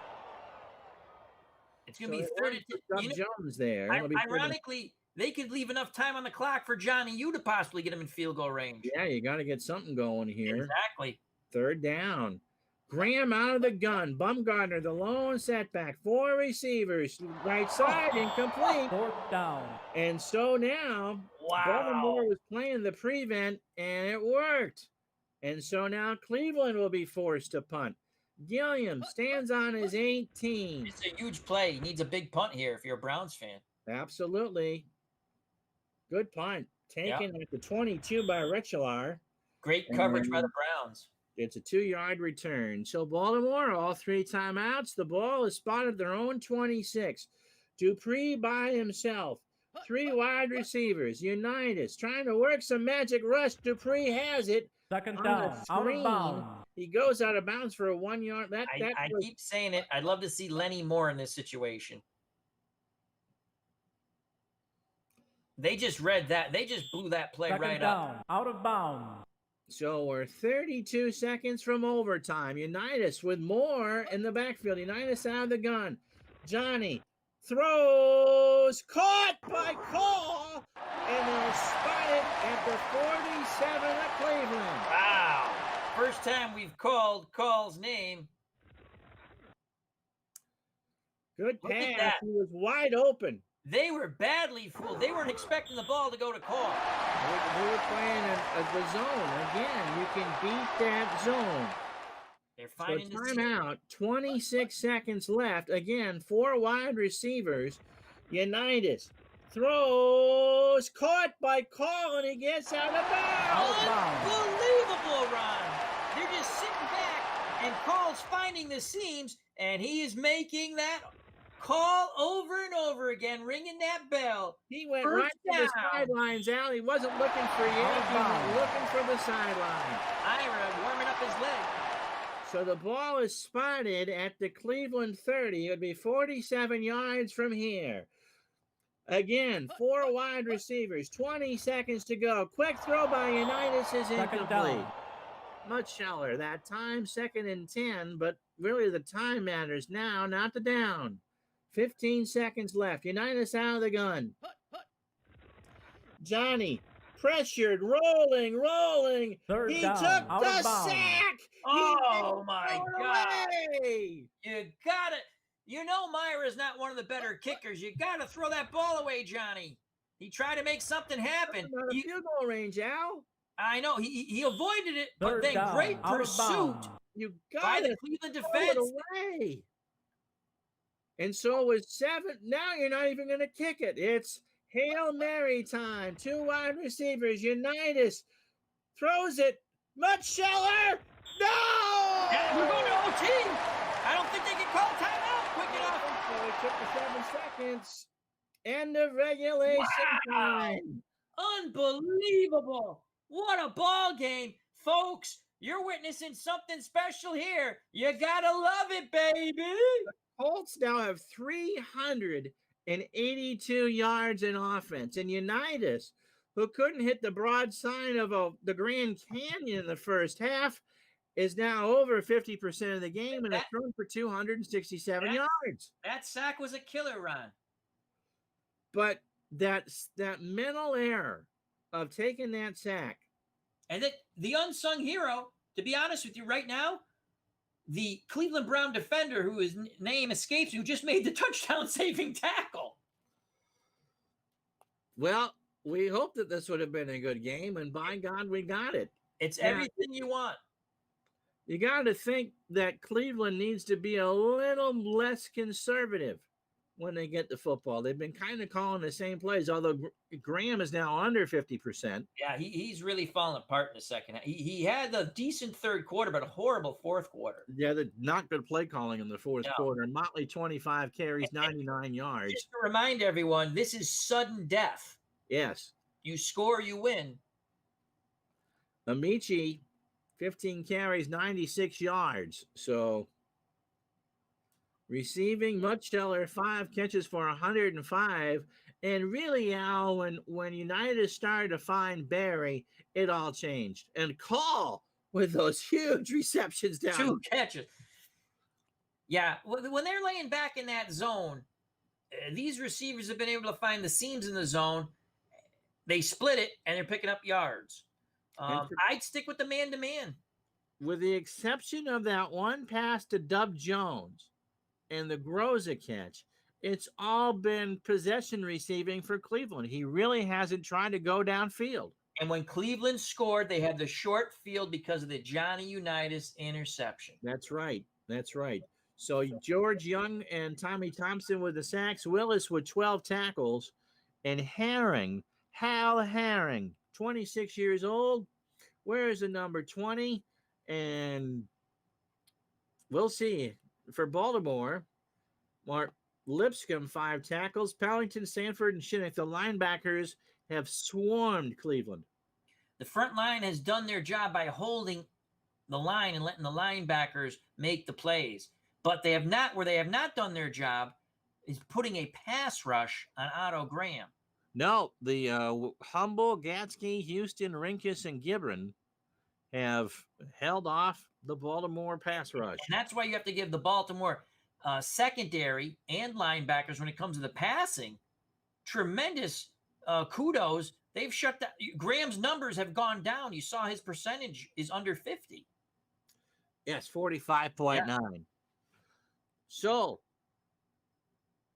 It's going to be 30. Jones there. Ironically, they could leave enough time on the clock for Johnny U to possibly get him in field goal range. Yeah, you got to get something going here. Exactly. 3rd down. Graham out of the gun. Bumgardner, the lone setback. 4 receivers. Right side, incomplete. 4th down. And so now, Baltimore was playing the prevent, and it worked. And so now Cleveland will be forced to punt. Gilliam stands on his 18. It's a huge play. He needs a big punt here if you're a Browns fan. Absolutely. Good punt. Taken at the 22 by Rechilar. Great coverage by the Browns. It's a 2-yard return. So Baltimore, all 3 timeouts. The ball is spotted at their own 26. Dupree by himself. 3 wide receivers. Unitas trying to work some magic rush. Dupree has it. 2nd down. Out of bounds. He goes out of bounds for a 1 yard. I keep saying it. I'd love to see Lenny Moore in this situation. They just read that. They just blew that play Second right down. up. Out of bounds. So we're 32 seconds from overtime. Unitas with more in the backfield. Unitas out of the gun. Johnny throws, caught by Cole, and they'll spot it at the 47 of Cleveland. Wow. First time we've called Call's name. Good Look at pass. that. He was wide open. They were badly fooled. They weren't expecting the ball to go to Call. We were playing the zone. Again, you can beat that zone. They're So finding the seam. timeout, 26 seconds left. Again, 4 wide receivers. Unitas throws, caught by Call, and he gets out of bounds. Unbelievable, Ron. They're just sitting back, and Call's finding the seams, and he is making that call over and over again, ringing that bell. He went First right to the down. sidelines, Al. He wasn't looking for Yank. He was looking for the sideline. Ira warming up his leg. So the ball is spotted at the Cleveland 30. It would be 47 yards from here. Again, 4 wide receivers, 20 seconds to go. Quick throw by Unitas is Second incomplete. down. Much shallower that time, 2nd and 10, but really the time matters now, not the down. 15 seconds left. Unitas out of the gun. Johnny pressured, rolling. Third He down. took Out the of bounds. sack. Oh, my Throw it God. away. You got it. You know Myra's not one of the better kickers. You got to throw that ball away, Johnny. He tried to make something happen. Not a field goal range, Al. I know. He avoided it, but Third then down. great Out of pursuit bounds. You by got the to Cleveland throw it defense. away. And so with 7, now you're not even going to kick it. It's Hail Mary time. 2 wide receivers. Unitas throws it. Mutscheller. No! Yeah, we're going to OT. I don't think they can call timeout quick enough. So it took the 7 seconds. End of regulation time. Unbelievable. What a ball game. Folks, you're witnessing something special here. You got to love it, baby. Colts now have 382 yards in offense. And Unitas, who couldn't hit the broad side of the Grand Canyon in the first half, is now over 50% of the game and has thrown for 267 yards. That sack was a killer, Ron. But that mental error of taking that sack. And the unsung hero, to be honest with you right now, the Cleveland Brown defender who his name escapes, who just made the touchdown saving tackle. Well, we hope that this would have been a good game, and by God, we got it. It's everything you want. You got to think that Cleveland needs to be a little less conservative when they get the football. They've been kind of calling the same plays, although Graham is now under 50%. Yeah, he's really fallen apart in the second half. He had a decent third quarter, but a horrible fourth quarter. Yeah, not good play calling in the fourth quarter. And Motley, 25 carries, 99 yards. Just to remind everyone, this is sudden death. Yes. You score, you win. Amici, 15 carries, 96 yards. So receiving, Mutscheller, 5 catches for 105. And really, Al, when United started to find Barry, it all changed. And Call with those huge receptions down. 2 catches. Yeah, when they're laying back in that zone, these receivers have been able to find the seams in the zone. They split it, and they're picking up yards. I'd stick with the man-to-man. With the exception of that one pass to Dub Jones and the Groza catch, it's all been possession receiving for Cleveland. He really hasn't tried to go downfield. And when Cleveland scored, they had the short field because of the Johnny Unitas interception. That's right. That's right. So George Young and Tommy Thompson with the sacks, Willis with 12 tackles, and Hal Herring, 26 years old. Where is the number 20? And we'll see. For Baltimore, Mark Lipscomb, 5 tackles. Pellington, Sanford, and Shinnick, the linebackers, have swarmed Cleveland. The front line has done their job by holding the line and letting the linebackers make the plays. But they have not, where they have not done their job is putting a pass rush on Otto Graham. No, the Humble, Gatsky, Houston, Rinkus, and Gibran have held off the Baltimore pass rush. And that's why you have to give the Baltimore secondary and linebackers, when it comes to the passing, tremendous kudos. They've shut that. Graham's numbers have gone down. You saw his percentage is under 50. Yes, 45.9. Yeah. So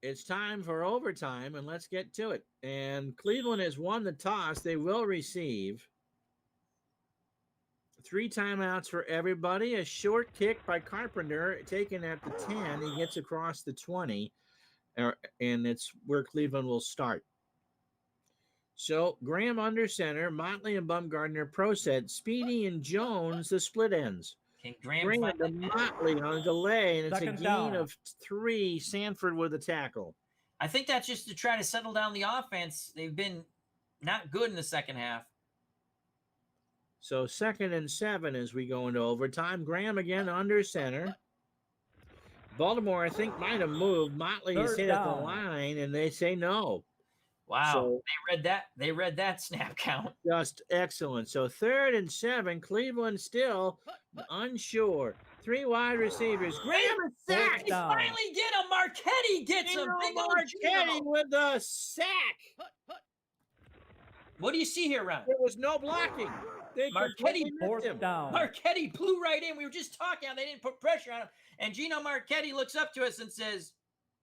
it's time for overtime, and let's get to it. And Cleveland has won the toss. They will receive 3 timeouts for everybody. A short kick by Carpenter taken at the 10. He gets across the 20, and it's where Cleveland will start. So Graham under center, Motley and Bumgardner pro set, Speedy and Jones the split ends. Can Graham find the Motley on a delay, and it's a gain of 3. Sanford with a tackle. I think that's just to try to settle down the offense. They've been not good in the second half. So 2nd and 7 as we go into overtime. Graham again under center. Baltimore, I think, might have moved. Motley is hit at the line, and they say no. Wow, so, they read that snap count. Just excellent. So 3rd and 7, Cleveland still unsure. 3 wide receivers. Graham is sacked. They finally get him. Marchetti gets him. Marchetti with the sack. What do you see here, Ron? There was no blocking. Marchetti fourth down. Marchetti blew right in. We were just talking how they didn't put pressure on him. And Gino Marchetti looks up to us and says,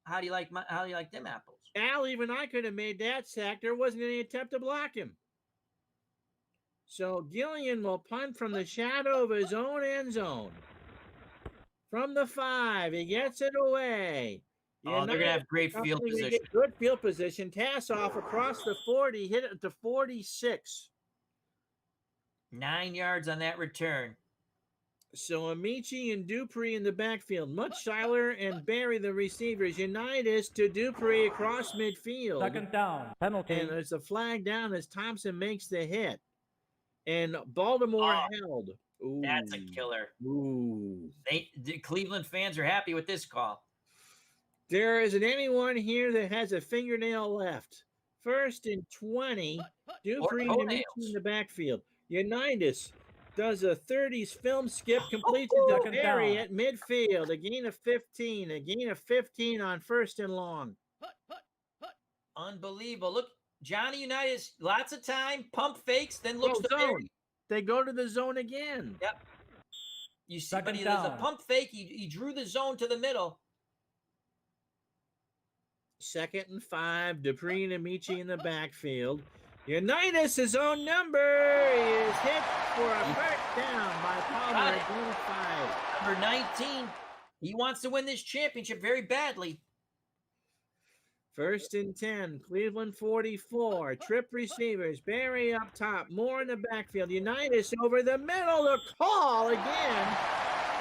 how do you like them apples? Al, even I could have made that sack. There wasn't any attempt to block him. So Gillian will punt from the shadow of his own end zone. From the 5, he gets it away. Oh, they're going to have great field position. Good field position. Pass off across the 40, hit it to 46. 9 yards on that return. So Amici and Dupree in the backfield. Mutschuyler and Barry the receivers. Unitas to Dupree across midfield. 2nd down. Penalty. And there's a flag down as Thompson makes the hit. And Baltimore held. Ooh. That's a killer. Ooh. The Cleveland fans are happy with this call. There isn't anyone here that has a fingernail left. 1st and 20. Dupree and Amici in the backfield. Unitas does a 30s film skip, completes it to Barry at midfield. A gain of 15. A gain of 15 on 1st and long. Unbelievable. Look, Johnny Unitas, lots of time, pump fakes, then looks to zone. Barry. They go to the zone again. Yep. You see, but he does a pump fake. He drew the zone to the middle. 2nd and 5. Dupree and Amici in the backfield. Unitas, his own number, is hit for a first down by Palmer at goal 5. Number 19. He wants to win this championship very badly. 1st and 10. Cleveland 44. Trip receivers. Barry up top. Moore in the backfield. Unitas over the middle. The call again.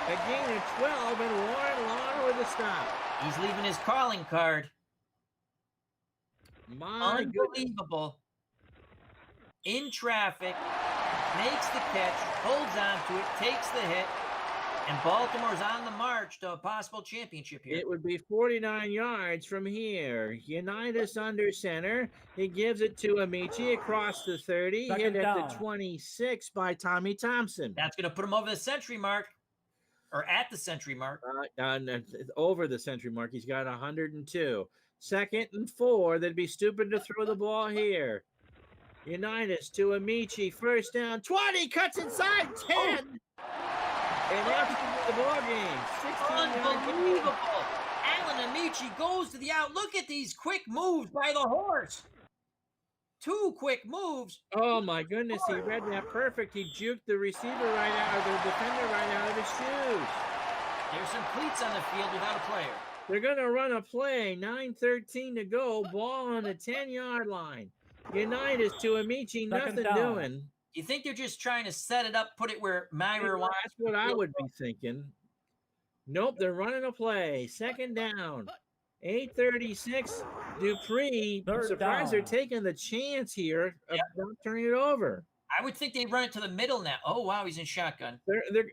A gain of 12, and Warren Law with a stop. He's leaving his calling card. Unbelievable. In traffic, makes the catch, holds on to it, takes the hit, and Baltimore's on the march to a possible championship here. It would be 49 yards from here. Unitas under center. He gives it to Amici across the 30. Hit at the 26 by Tommy Thompson. That's going to put him over the century mark, or at the century mark. Over the century mark. He's got 102. 2nd and 4. They'd be stupid to throw the ball here. Unitas to Amici, 1st down, 20, cuts inside, 10. And that's the ball game. Unbelievable. Alan Amici goes to the out. Look at these quick moves by the horse. 2 quick moves. Oh, my goodness. He read that perfect. He juked the receiver right out, or the defender right out of his shoes. There's some cleats on the field without a player. They're going to run a play. 9:13 to go. Ball on the 10-yard line. Unitas to Amici, nothing doing. You think they're just trying to set it up, put it where Myra wants? That's what I would be thinking. Nope, they're running a play. 2nd down. 8:36. Dupree. I'm surprised they're taking the chance here of not turning it over. I would think they'd run it to the middle now. Oh, wow, he's in shotgun.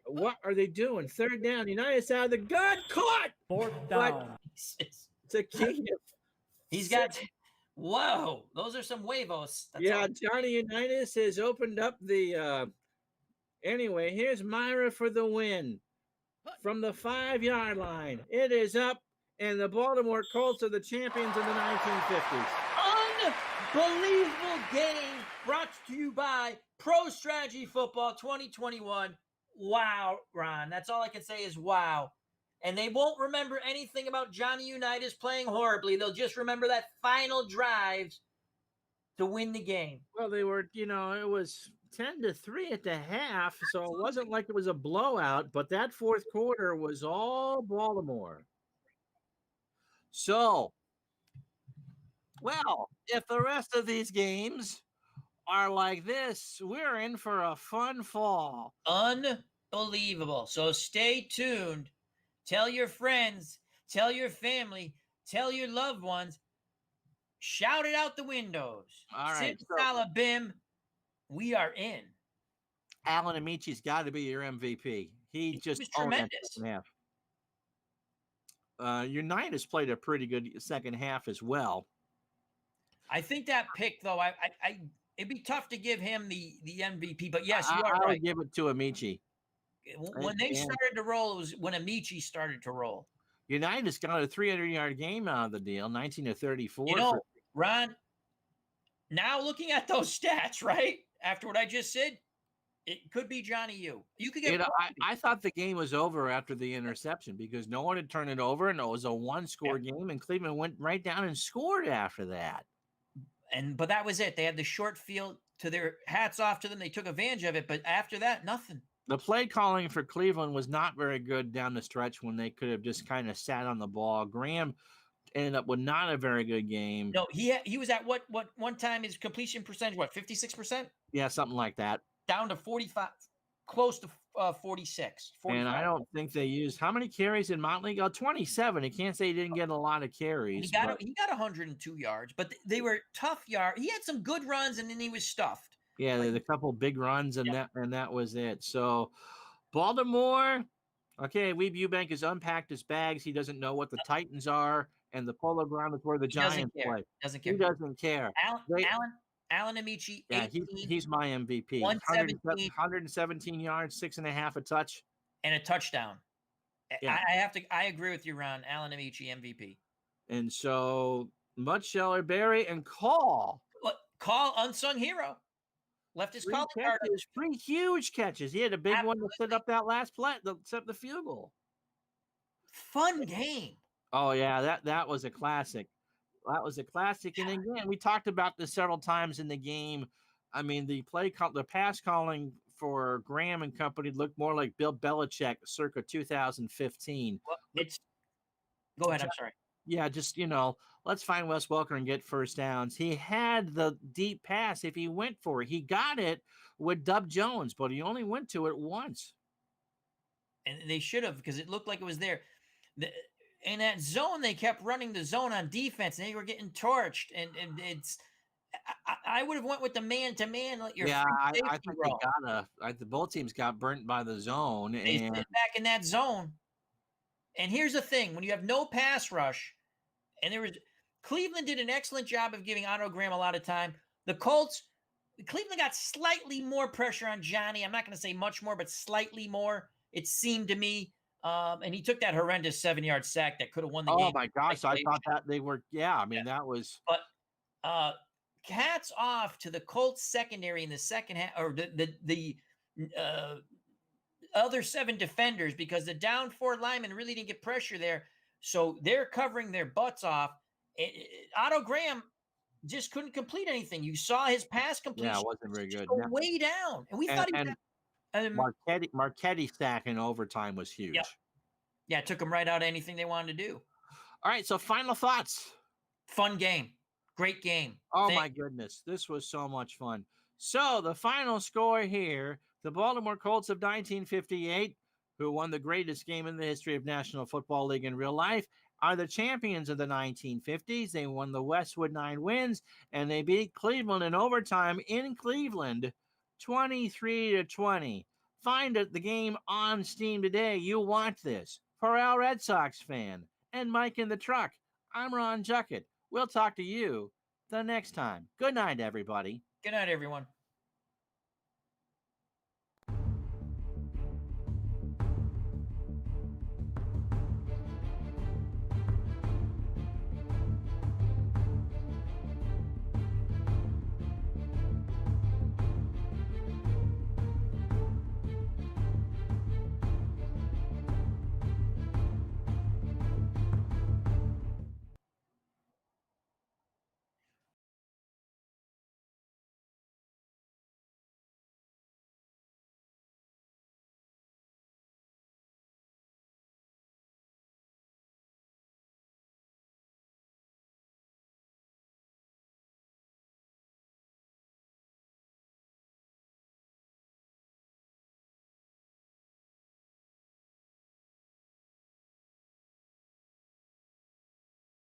What are they doing? 3rd down. Unitas out of the gun. Caught. 4th down. It's a key. He's got Whoa, those are some huevos. That's Yeah, all. Johnny Unitas has opened up the. Anyway, here's Myra for the win from the 5-yard line. It is up, and the Baltimore Colts are the champions of the 1950s. Unbelievable game brought to you by Pro Strategy Football 2021. Wow, Ron. That's all I can say is wow. And they won't remember anything about Johnny Unitas playing horribly. They'll just remember that final drive to win the game. Well, they were, it was 10-3 at the half, so it wasn't like it was a blowout, but that fourth quarter was all Baltimore. So, well, if the rest of these games are like this, we're in for a fun fall. Unbelievable. So stay tuned. Tell your friends, tell your family, tell your loved ones. Shout it out the windows. All right. Simsalabim, we are in. Alan Amici's got to be your MVP. He just was owned that tremendous. second half. Unitas played a pretty good second half as well. I think that pick, though, it'd be tough to give him the MVP. But yes, you are I right. would give it to Amici. When they started to roll, it was when Amici started to roll. Unitas got a 300-yard game out of the deal, 19-34. You know, Ron, now looking at those stats, right, after what I just said, it could be Johnny U. You could get. I thought the game was over after the interception because no one had turned it over, and it was a one-score game, and Cleveland went right down and scored after that. But that was it. They had the short field. To their hats off to them. They took advantage of it, but after that, nothing. The play calling for Cleveland was not very good down the stretch when they could have just kind of sat on the ball. Graham ended up with not a very good game. No, he was at what one time his completion percentage, 56%? Yeah, something like that. Down to 45, close to 46. 45. And I don't think they used how many carries in Motley? 27. You can't say he didn't get a lot of carries. He got 102 yards, but they were tough yards. He had some good runs, and then he was stuffed. Yeah, there's a couple big runs, and that was it. So, Baltimore. Okay, Weeb Eubank has unpacked his bags. He doesn't know what the Titans are, and the Polo Ground is where the Giants play. Doesn't care. He doesn't care. Alan Amici. Yeah, 18, he's my MVP. 117 yards, 6.5 a touch, and a touchdown. Yeah. I agree with you, Ron. Alan Amici MVP. And so Mudscheller, Berry, and Call unsung hero. Left his calling card. 3 huge catches. He had a big one to set up that last play, set up the field goal. Fun game. Oh yeah, that was a classic. That was a classic. And again, we talked about this several times in the game. I mean, the pass calling for Graham and company looked more like Bill Belichick circa 2015. Well, go ahead. I'm sorry. Yeah, just, let's find Wes Welker and get first downs. He had the deep pass. If he went for it, he got it with Dub Jones, but he only went to it once. And they should have, because it looked like it was there. In that zone, they kept running the zone on defense, and they were getting torched. And it's, I would have went with the man-to-man. I think the both teams got burnt by the zone. They sit back in that zone. And here's the thing: when you have no pass rush, and Cleveland did an excellent job of giving Otto Graham a lot of time. Cleveland got slightly more pressure on Johnny. I'm not going to say much more, but slightly more. It seemed to me. And he took that horrendous 7-yard sack that could have won the game. Oh my gosh. I thought that they were, that was. But hats off to the Colts secondary in the second half, or the other 7 defenders, because the down 4 linemen really didn't get pressure there. So they're covering their butts off. Otto Graham just couldn't complete anything. You saw his pass completion. Yeah, it wasn't very good. Way down. And we thought he was. Marchetti stack in overtime was huge. Yeah, it took them right out of anything they wanted to do. All right, so final thoughts. Fun game. Great game. Oh, my goodness. This was so much fun. So the final score here, the Baltimore Colts of 1958, who won the greatest game in the history of National Football League in real life, are the champions of the 1950s. They won the Westwood 9 wins, and they beat Cleveland in overtime in Cleveland, 23-20. Find the game on Steam today. You want this. For Al Red Sox fan and Mike in the truck, I'm Ron Juckett. We'll talk to you the next time. Good night, everybody. Good night, everyone.